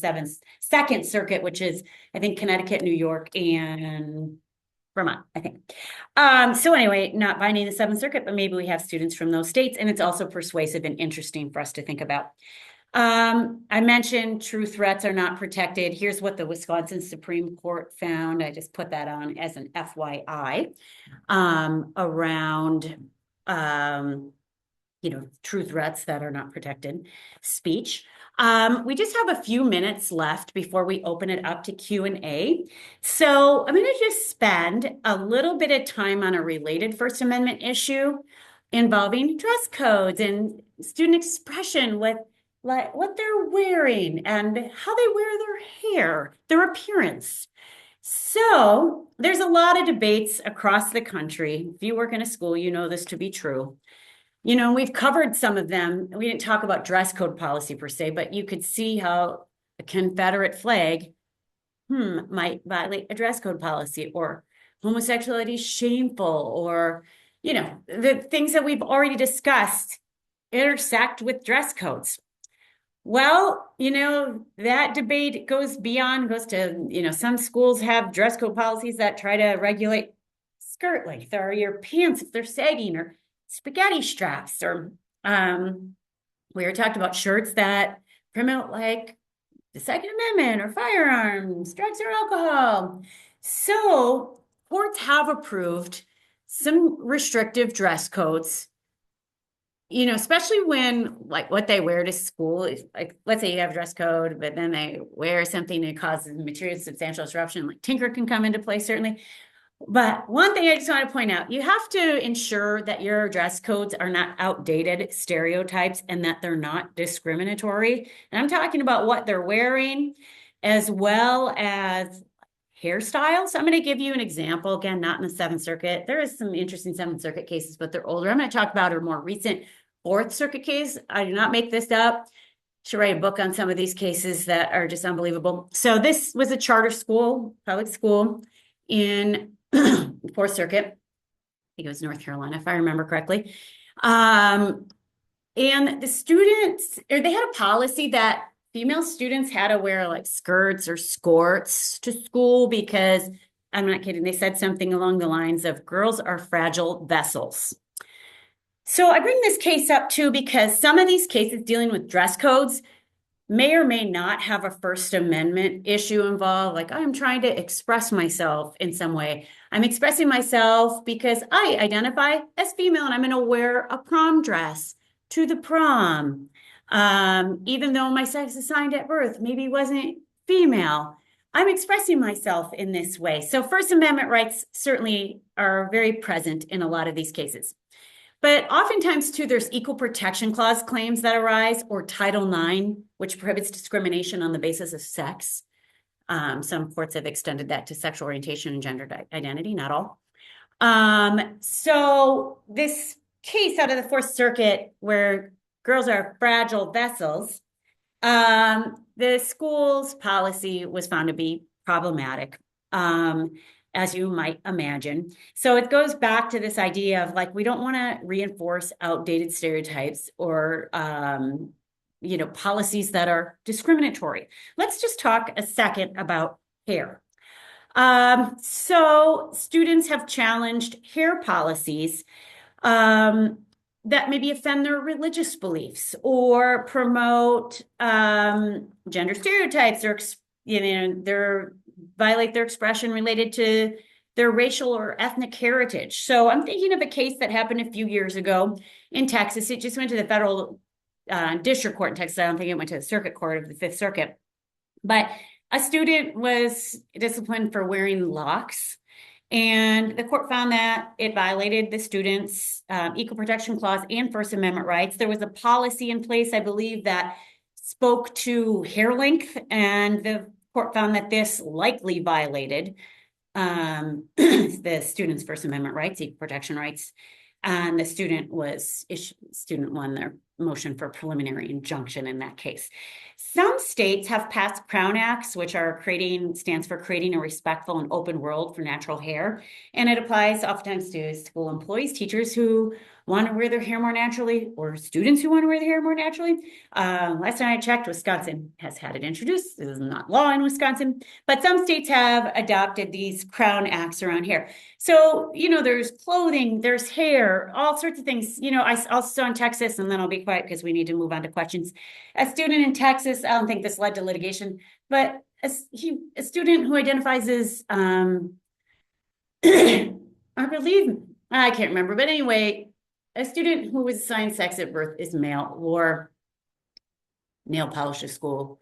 B: Second Circuit, which is, I think, Connecticut, New York, and Vermont, I think. So anyway, not binding the Seventh Circuit, but maybe we have students from those states, and it's also persuasive and interesting for us to think about. I mentioned true threats are not protected. Here's what the Wisconsin Supreme Court found. I just put that on as an FYI around true threats that are not protected speech. We just have a few minutes left before we open it up to Q&A. So I'm going to just spend a little bit of time on a related First Amendment issue involving dress codes and student expression with like what they're wearing and how they wear their hair, their appearance. So there's a lot of debates across the country. If you work in a school, you know this to be true. We've covered some of them. We didn't talk about dress code policy per se, but you could see how a Confederate flag, might violate a dress code policy, or homosexuality is shameful, or, the things that we've already discussed intersect with dress codes. Well, that debate goes to, some schools have dress code policies that try to regulate skirt length or your pants if they're sagging, or spaghetti straps, or we were talked about shirts that promote like the Second Amendment or firearms, drugs or alcohol. So courts have approved some restrictive dress codes, especially when like what they wear to school is like, let's say you have a dress code, but then they wear something that causes material substantial disruption, like tinker can come into play, certainly. But one thing I just want to point out, you have to ensure that your dress codes are not outdated stereotypes and that they're not discriminatory. And I'm talking about what they're wearing as well as hairstyles. So I'm going to give you an example, again, not in the Seventh Circuit. There is some interesting Seventh Circuit cases, but they're older. I'm going to talk about a more recent Fourth Circuit case. I do not make this up. Should write a book on some of these cases that are just unbelievable. So this was a charter school, public school in Fourth Circuit. I think it was North Carolina, if I remember correctly. And the students, or they had a policy that female students had to wear like skirts or skirts to school because, I'm not kidding, they said something along the lines of girls are fragile vessels. So I bring this case up too because some of these cases dealing with dress codes may or may not have a First Amendment issue involved. Like, I'm trying to express myself in some way. I'm expressing myself because I identify as female and I'm going to wear a prom dress to the prom. Even though my sex assigned at birth maybe wasn't female, I'm expressing myself in this way. So First Amendment rights certainly are very present in a lot of these cases. But oftentimes, too, there's equal protection clause claims that arise, or Title IX, which prohibits discrimination on the basis of sex. Some courts have extended that to sexual orientation and gender identity, not all. So this case out of the Fourth Circuit where girls are fragile vessels, the school's policy was found to be problematic. As you might imagine. So it goes back to this idea of like, we don't want to reinforce outdated stereotypes or, policies that are discriminatory. Let's just talk a second about hair. So students have challenged hair policies that maybe offend their religious beliefs or promote gender stereotypes or their violate their expression related to their racial or ethnic heritage. So I'm thinking of a case that happened a few years ago in Texas. It just went to the federal district court in Texas. I don't think it went to the circuit court of the Fifth Circuit. But a student was disciplined for wearing locks, and the court found that it violated the student's equal protection clause and First Amendment rights. There was a policy in place, I believe, that spoke to hair length, and the court found that this likely violated the student's First Amendment rights, equal protection rights. And the student won their motion for preliminary injunction in that case. Some states have passed Crown Acts, which stands for creating a respectful and open world for natural hair. And it applies oftentimes to school employees, teachers who want to wear their hair more naturally, or students who want to wear their hair more naturally. Last time I checked, Wisconsin has had it introduced. This is not law in Wisconsin, but some states have adopted these Crown Acts around hair. So, there's clothing, there's hair, all sorts of things. I'll start in Texas, and then I'll be quiet because we need to move on to questions. A student in Texas, I don't think this led to litigation, but a student who identifies as, I believe, I can't remember, but anyway, a student who was assigned sex at birth is male, wore nail polish to school,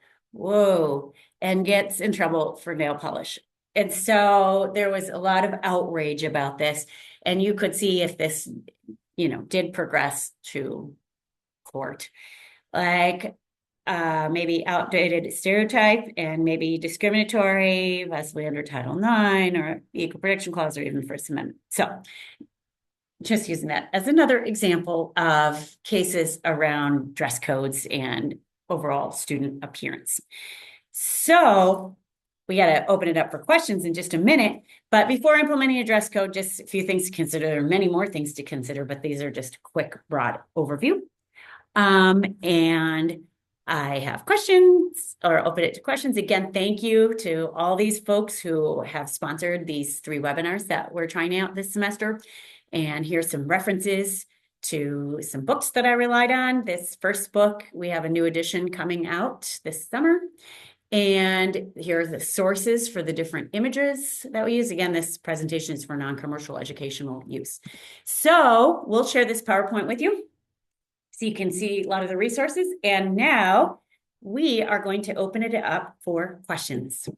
B: and gets in trouble for nail polish. And so there was a lot of outrage about this, and you could see if this, did progress to court, like maybe outdated stereotype and maybe discriminatory, possibly under Title IX or Equal Protection Clause or even First Amendment. So just using that as another example of cases around dress codes and overall student appearance. So we got to open it up for questions in just a minute. But before implementing a dress code, just a few things to consider. There are many more things to consider, but these are just a quick, broad overview. And I have questions, or open it to questions. Again, thank you to all these folks who have sponsored these 3 webinars that we're trying out this semester. And here's some references to some books that I relied on. This first book, we have a new edition coming out this summer. And here are the sources for the different images that we use. Again, this presentation is for non-commercial educational use. So we'll share this PowerPoint with you so you can see a lot of the resources. And now we are going to open it up for questions.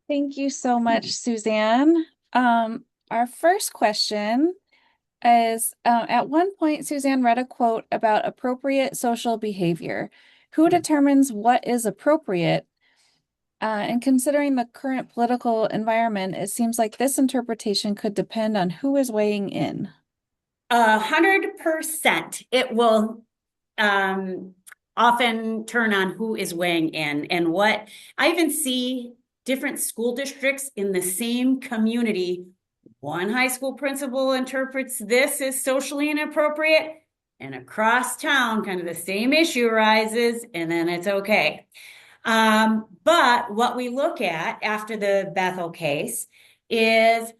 A: Thank you so much, Suzanne. Our first question is, at one point, Suzanne read a quote about appropriate social behavior. Who determines what is appropriate? And considering the current political environment, it seems like this interpretation could depend on who is weighing in.
B: 100%. It will often turn on who is weighing in and what. I even see different school districts in the same community. One high school principal interprets this as socially inappropriate, and across town, kind of the same issue arises, and then it's okay. But what we look at after the Bethel case is,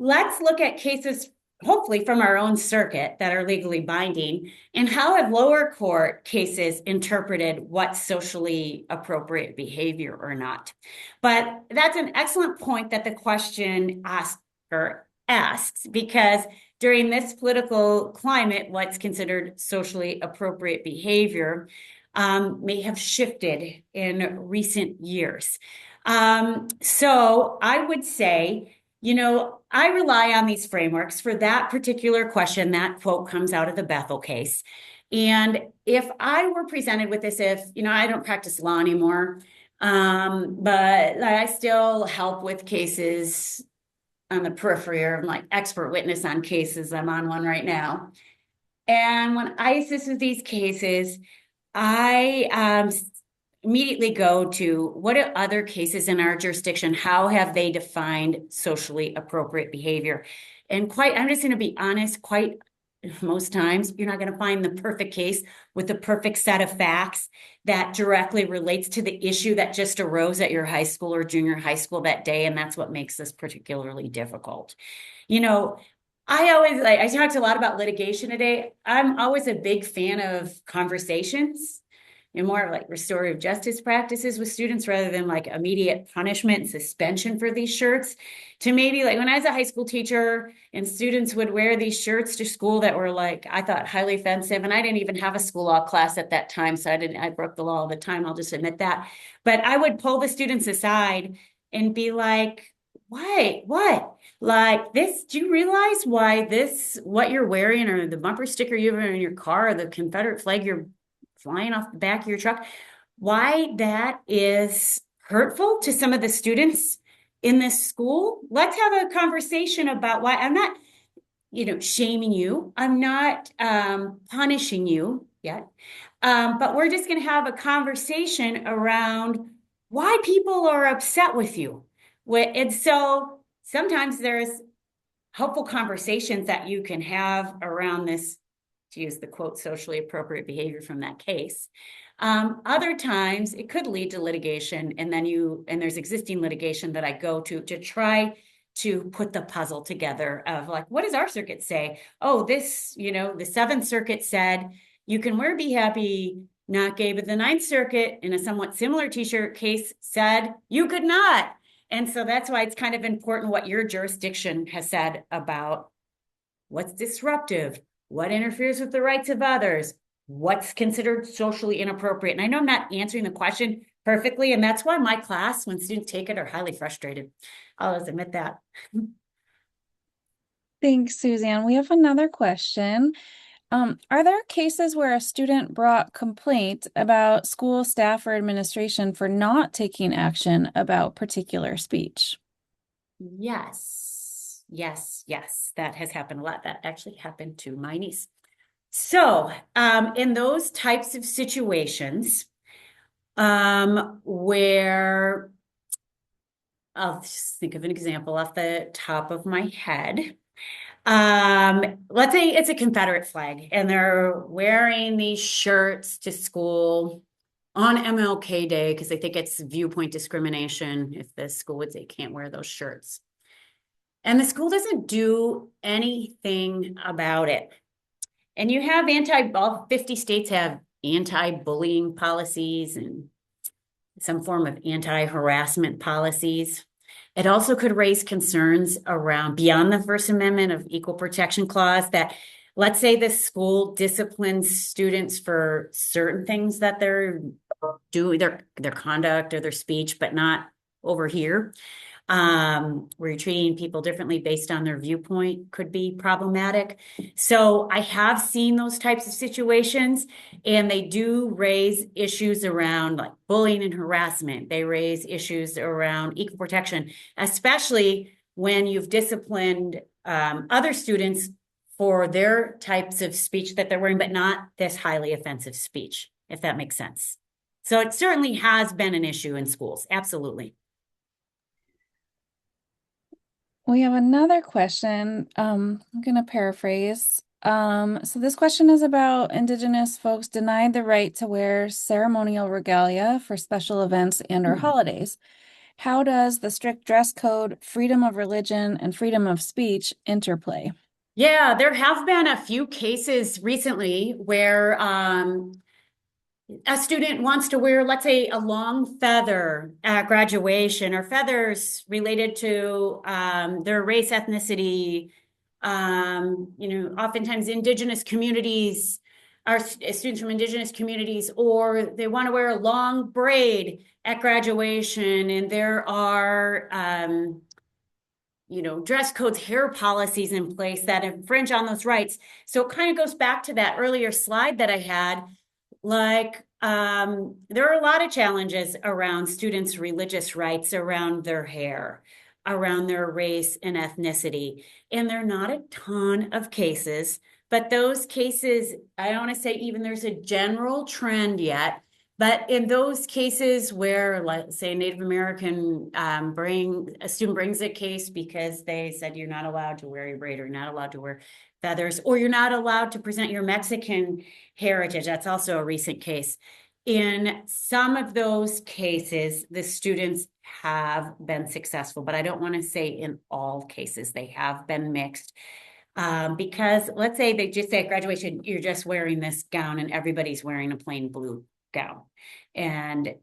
B: let's look at cases, hopefully from our own circuit, that are legally binding, and how have lower court cases interpreted what's socially appropriate behavior or not. But that's an excellent point that the question asks, because during this political climate, what's considered socially appropriate behavior may have shifted in recent years. So I would say, I rely on these frameworks for that particular question. That quote comes out of the Bethel case. And if I were presented with this, I don't practice law anymore, but I still help with cases on the periphery, or I'm like expert witness on cases. I'm on one right now. And when I assist with these cases, I immediately go to what are other cases in our jurisdiction? How have they defined socially appropriate behavior? And I'm just going to be honest, quite most times you're not going to find the perfect case with the perfect set of facts that directly relates to the issue that just arose at your high school or junior high school that day. And that's what makes this particularly difficult. You know, I talked a lot about litigation today. I'm always a big fan of conversations and more of like restorative justice practices with students rather than like immediate punishment and suspension for these shirts. To maybe like when I was a high school teacher and students would wear these shirts to school that were like, I thought highly offensive. And I didn't even have a school law class at that time. So I broke the law all the time. I'll just admit that. But I would pull the students aside and be like, why? What? Like this, do you realize why this, what you're wearing, or the bumper sticker you have in your car, or the Confederate flag you're flying off the back of your truck, why that is hurtful to some of the students in this school? Let's have a conversation about why. I'm not, shaming you. I'm not punishing you yet. But we're just going to have a conversation around why people are upset with you. And so sometimes there's helpful conversations that you can have around this, to use the quote, socially appropriate behavior from that case. Other times it could lead to litigation, and there's existing litigation that I go to try to put the puzzle together of like, what does our circuit say? Oh, this, the Seventh Circuit said you can wear Be Happy, not gay, but the Ninth Circuit in a somewhat similar t-shirt case said you could not. And so that's why it's kind of important what your jurisdiction has said about what's disruptive, what interferes with the rights of others, what's considered socially inappropriate. And I know I'm not answering the question perfectly, and that's why my class, when students take it, are highly frustrated. I'll just admit that.
A: Thanks, Suzanne. We have another question. Are there cases where a student brought complaint about school staff or administration for not taking action about particular speech?
B: Yes, yes, yes. That has happened a lot. That actually happened to my niece. So, in those types of situations, where I'll just think of an example off the top of my head. Let's say it's a Confederate flag and they're wearing these shirts to school on MLK Day because they think it's viewpoint discrimination if the school would say can't wear those shirts. And the school doesn't do anything about it. And you have all 50 states have anti-bullying policies and some form of anti-harassment policies. It also could raise concerns around beyond the First Amendment of Equal Protection Clause that let's say the school disciplines students for certain things that they're doing, their conduct or their speech, but not over here. Where you're treating people differently based on their viewpoint could be problematic. So I have seen those types of situations, and they do raise issues around like bullying and harassment. They raise issues around equal protection, especially when you've disciplined other students for their types of speech that they're wearing, but not this highly offensive speech, if that makes sense. So it certainly has been an issue in schools. Absolutely.
A: We have another question. I'm going to paraphrase. So this question is about Indigenous folks denied the right to wear ceremonial regalia for special events and or holidays. How does the strict dress code, freedom of religion, and freedom of speech interplay?
B: Yeah, there have been a few cases recently where a student wants to wear, let's say, a long feather at graduation or feathers related to their race, ethnicity. Oftentimes Indigenous communities are students from Indigenous communities, or they want to wear a long braid at graduation, and there are dress codes, hair policies in place that infringe on those rights. So it kind of goes back to that earlier slide that I had. Like, there are a lot of challenges around students' religious rights, around their hair, around their race and ethnicity. And there are not a ton of cases, but those cases, I don't want to say even there's a general trend yet But in those cases where, like, say, Native American a student brings a case because they said you're not allowed to wear your braid, or you're not allowed to wear feathers, or you're not allowed to present your Mexican heritage. That's also a recent case. In some of those cases, the students have been successful, but I don't want to say in all cases. They have been mixed. Because let's say they just say at graduation, you're just wearing this gown and everybody's wearing a plain blue gown. And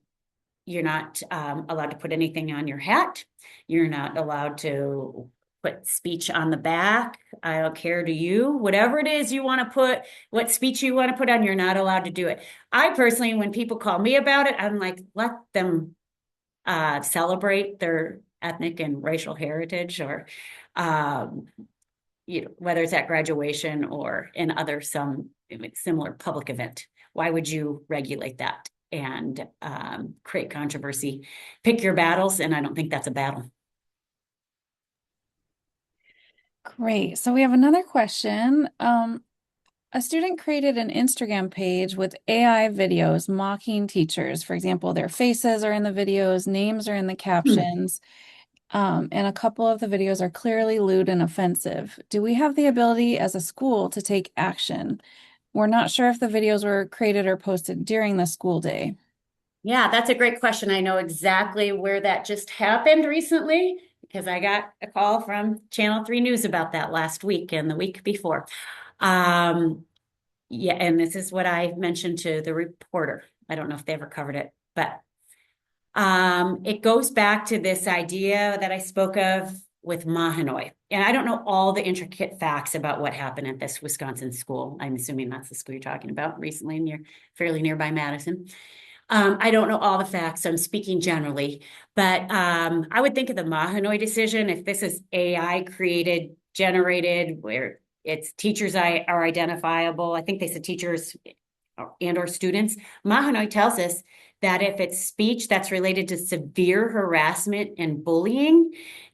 B: you're not allowed to put anything on your hat. You're not allowed to put speech on the back. I don't care to you. Whatever it is you want to put, what speech you want to put on, you're not allowed to do it. I personally, when people call me about it, I'm like, let them celebrate their ethnic and racial heritage, or whether it's at graduation or in other some similar public event. Why would you regulate that and create controversy? Pick your battles, and I don't think that's a battle.
A: Great. So we have another question. A student created an Instagram page with AI videos mocking teachers. For example, their faces are in the videos, names are in the captions, and a couple of the videos are clearly lewd and offensive. Do we have the ability as a school to take action? We're not sure if the videos were created or posted during the school day.
B: Yeah, that's a great question. I know exactly where that just happened recently because I got a call from Channel 3 News about that last week and the week before. Yeah, and this is what I mentioned to the reporter. I don't know if they ever covered it, but it goes back to this idea that I spoke of with Mahanoy. And I don't know all the intricate facts about what happened at this Wisconsin school. I'm assuming that's the school you're talking about recently, and you're fairly nearby Madison. I don't know all the facts, so I'm speaking generally, but I would think of the Mahanoy decision, if this is AI created, generated, where it's teachers are identifiable. I think they said teachers and or students. Mahanoy tells us that if it's speech that's related to severe harassment and bullying,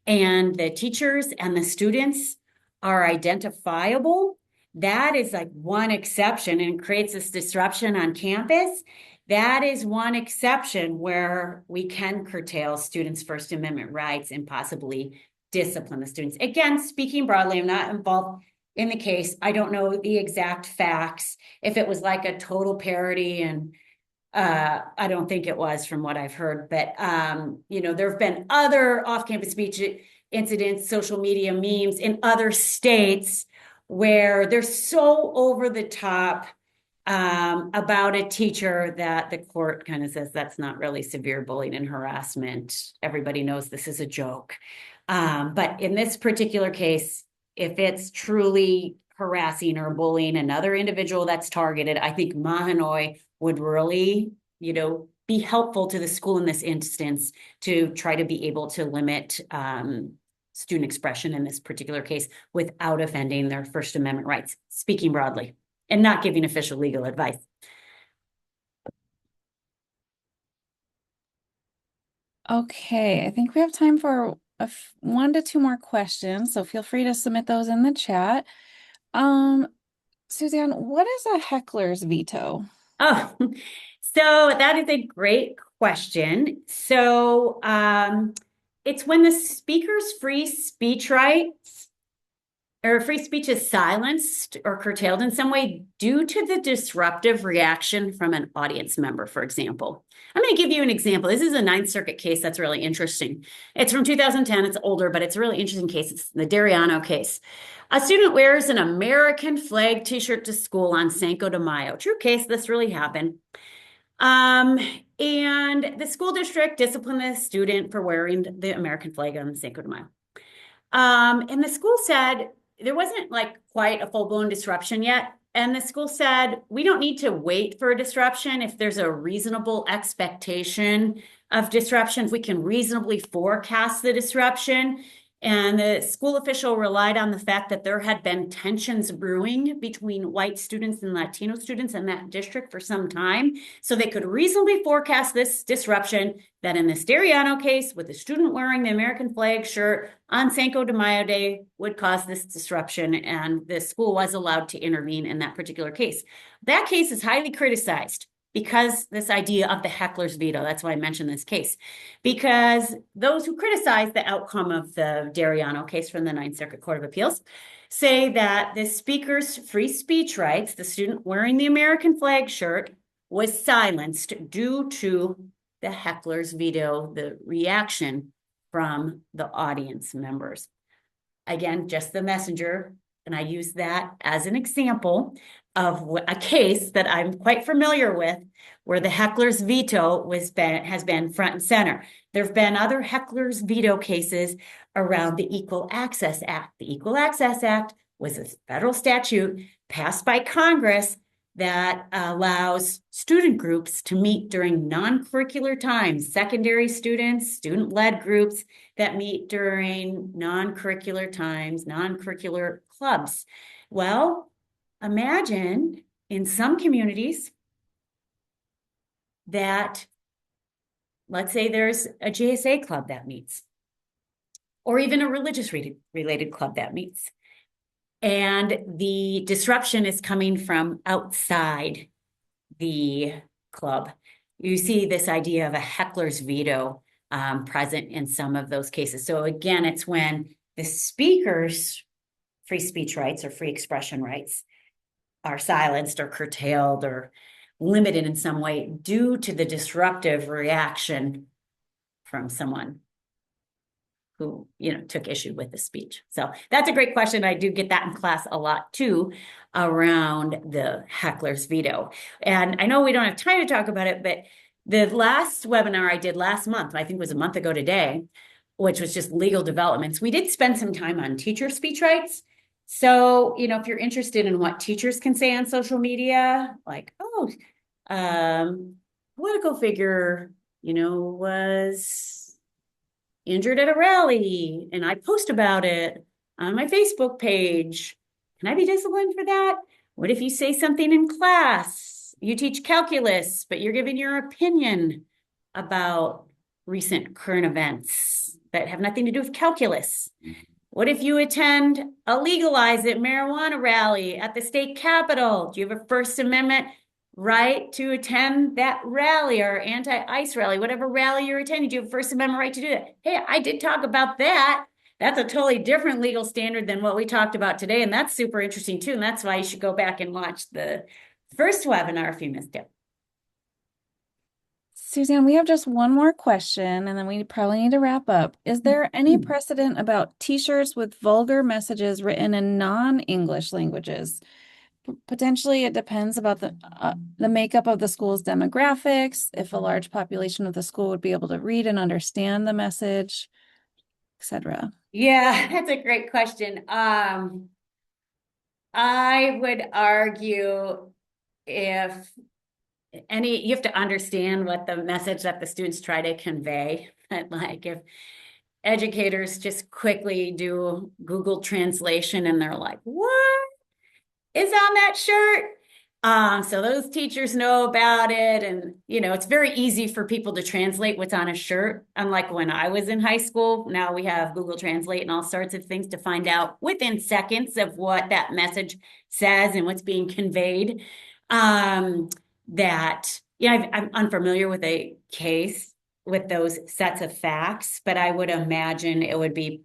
B: and the teachers and the students are identifiable, that is like one exception and creates this disruption on campus. That is one exception where we can curtail students' First Amendment rights and possibly discipline the students. Again, speaking broadly, I'm not involved in the case. I don't know the exact facts. If it was like a total parody, and I don't think it was from what I've heard, but there have been other off-campus speech incidents, social media memes in other states where they're so over the top about a teacher that the court kind of says that's not really severe bullying and harassment. Everybody knows this is a joke. But in this particular case, if it's truly harassing or bullying another individual that's targeted, I think Mahanoy would really, be helpful to the school in this instance to try to be able to limit student expression in this particular case without offending their First Amendment rights, speaking broadly, and not giving official legal advice.
A: Okay, I think we have time for 1 to 2 more questions, so feel free to submit those in the chat. Suzanne, what is a heckler's veto?
B: Oh, so that is a great question. So it's when the speaker's free speech rights or free speech is silenced or curtailed in some way due to the disruptive reaction from an audience member, for example. I'm going to give you an example. This is a Ninth Circuit case that's really interesting. It's from 2010. It's older, but it's a really interesting case. It's the Dariano case. A student wears an American flag t-shirt to school on Cinco de Mayo. True case. This really happened. And the school district disciplined the student for wearing the American flag on Cinco de Mayo. And the school said, there wasn't like quite a full-blown disruption yet. And the school said, we don't need to wait for a disruption. If there's a reasonable expectation of disruption, if we can reasonably forecast the disruption. And the school official relied on the fact that there had been tensions brewing between white students and Latino students in that district for some time. So they could reasonably forecast this disruption, that in this Dariano case, with the student wearing the American flag shirt on Cinco de Mayo Day would cause this disruption, and the school was allowed to intervene in that particular case. That case is highly criticized because this idea of the heckler's veto, that's why I mentioned this case, because those who criticize the outcome of the Dariano case from the Ninth Circuit Court of Appeals say that the speaker's free speech rights, the student wearing the American flag shirt, was silenced due to the heckler's veto, the reaction from the audience members. Again, just the messenger. And I use that as an example of a case that I'm quite familiar with where the heckler's veto has been front and center. There have been other heckler's veto cases around the Equal Access Act. The Equal Access Act was a federal statute passed by Congress that allows student groups to meet during non-curricular times, secondary students, student-led groups that meet during non-curricular times, non-curricular clubs. Well, imagine in some communities that, let's say there's a JSA club that meets, or even a religious related club that meets. And the disruption is coming from outside the club. You see this idea of a heckler's veto present in some of those cases. So again, it's when the speaker's free speech rights or free expression rights are silenced or curtailed or limited in some way due to the disruptive reaction from someone who, took issue with the speech. So that's a great question. I do get that in class a lot too, around the heckler's veto. And I know we don't have time to talk about it, but the last webinar I did last month, I think it was a month ago today, which was just legal developments, we did spend some time on teacher speech rights. So, if you're interested in what teachers can say on social media, like, political figure, was injured at a rally and I post about it on my Facebook page. Can I be disciplined for that? What if you say something in class? You teach calculus, but you're giving your opinion about recent current events that have nothing to do with calculus. What if you attend a Legalize It marijuana rally at the state capitol? Do you have a First Amendment right to attend that rally or anti-ICE rally, whatever rally you're attending? Do you have a First Amendment right to do that? Hey, I did talk about that. That's a totally different legal standard than what we talked about today. And that's super interesting too. And that's why you should go back and watch the first webinar if you missed it.
A: Suzanne, we have just one more question and then we probably need to wrap up. Is there any precedent about t-shirts with vulgar messages written in non-English languages? Potentially, it depends about the makeup of the school's demographics, if a large population of the school would be able to read and understand the message, etc.
B: Yeah, that's a great question. I would argue if you have to understand what the message that the students try to convey. Like if educators just quickly do Google translation and they're like, what is on that shirt? So those teachers know about it. And, it's very easy for people to translate what's on a shirt. Unlike when I was in high school, now we have Google Translate and all sorts of things to find out within seconds of what that message says and what's being conveyed. I'm unfamiliar with a case with those sets of facts, but I would imagine it would be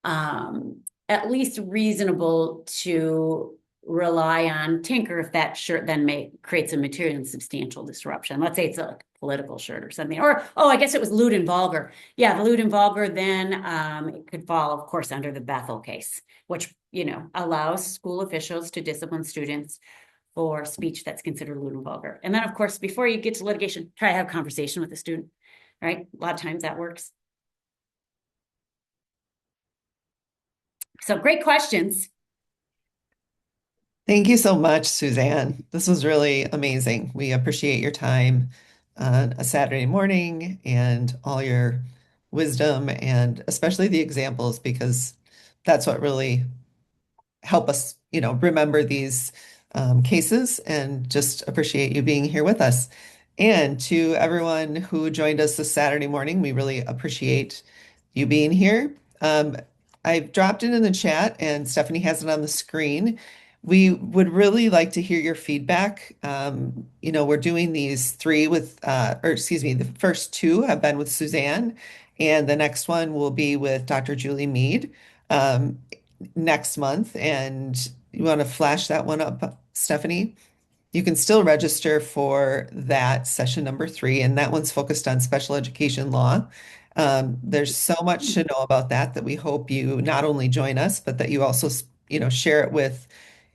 B: at least reasonable to rely on tinker if that shirt then creates a material and substantial disruption. Let's say it's a political shirt or something. Or, I guess it was lewd and vulgar. Yeah, the lewd and vulgar, then it could fall, of course, under the Bethel case, which, allows school officials to discipline students for speech that's considered lewd and vulgar. And then, of course, before you get to litigation, try to have a conversation with the student, right? A lot of times that works. So great questions.
C: Thank you so much, Suzanne. This was really amazing. We appreciate your time on a Saturday morning and all your wisdom and especially the examples because that's what really help us, remember these cases and just appreciate you being here with us. And to everyone who joined us this Saturday morning, we really appreciate you being here. I've dropped it in the chat and Stephanie has it on the screen. We would really like to hear your feedback. We're doing these three or excuse me, the first two have been with Suzanne, and the next one will be with Dr. Julie Mead um, next month. And you want to flash that one up, Stephanie? You can still register for that session number three, and that one's focused on special education law. There's so much to know about that we hope you not only join us, but that you also, share it with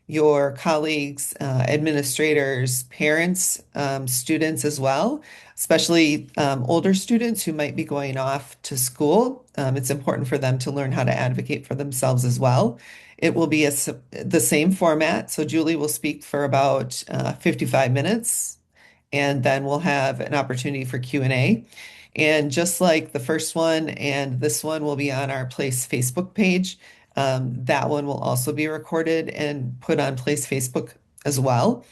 C: your colleagues, administrators, parents, students as well, especially older students who might be going off to school. It's important for them to learn how to advocate for themselves as well. It will be the same format. So Julie will speak for about 55 minutes, and then we'll have an opportunity for Q&A. And just like the first one and this one will be on our Place Facebook page, that one will also be recorded and put on Place Facebook as well.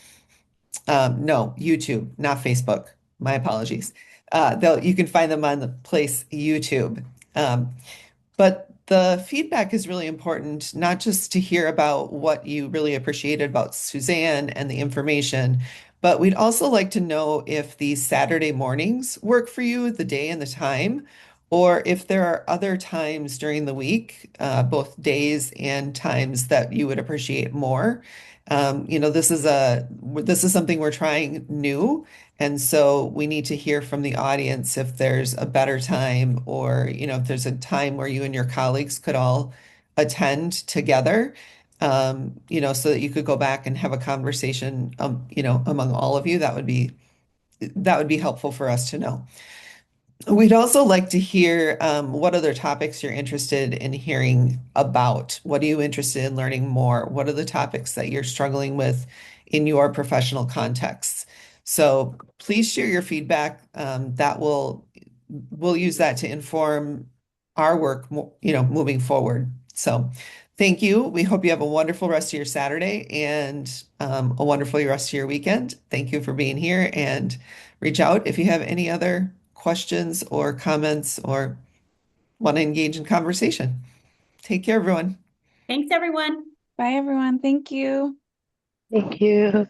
C: No, YouTube, not Facebook. My apologies. You can find them on the Place YouTube. Um, but the feedback is really important, not just to hear about what you really appreciated about Suzanne and the information, but we'd also like to know if these Saturday mornings work for you, the day and the time, or if there are other times during the week, both days and times that you would appreciate more. This is something we're trying new. And so we need to hear from the audience if there's a better time or, if there's a time where you and your colleagues could all attend together, so that you could go back and have a conversation, among all of you. That would be helpful for us to know. We'd also like to hear what other topics you're interested in hearing about. What are you interested in learning more? What are the topics that you're struggling with in your professional contexts? So please share your feedback. We'll use that to inform our work, moving forward. So thank you. We hope you have a wonderful rest of your Saturday and a wonderful rest of your weekend. Thank you for being here, and reach out if you have any other questions or comments or want to engage in conversation. Take care, everyone.
B: Thanks, everyone.
A: Bye, everyone. Thank you.
D: Thank you.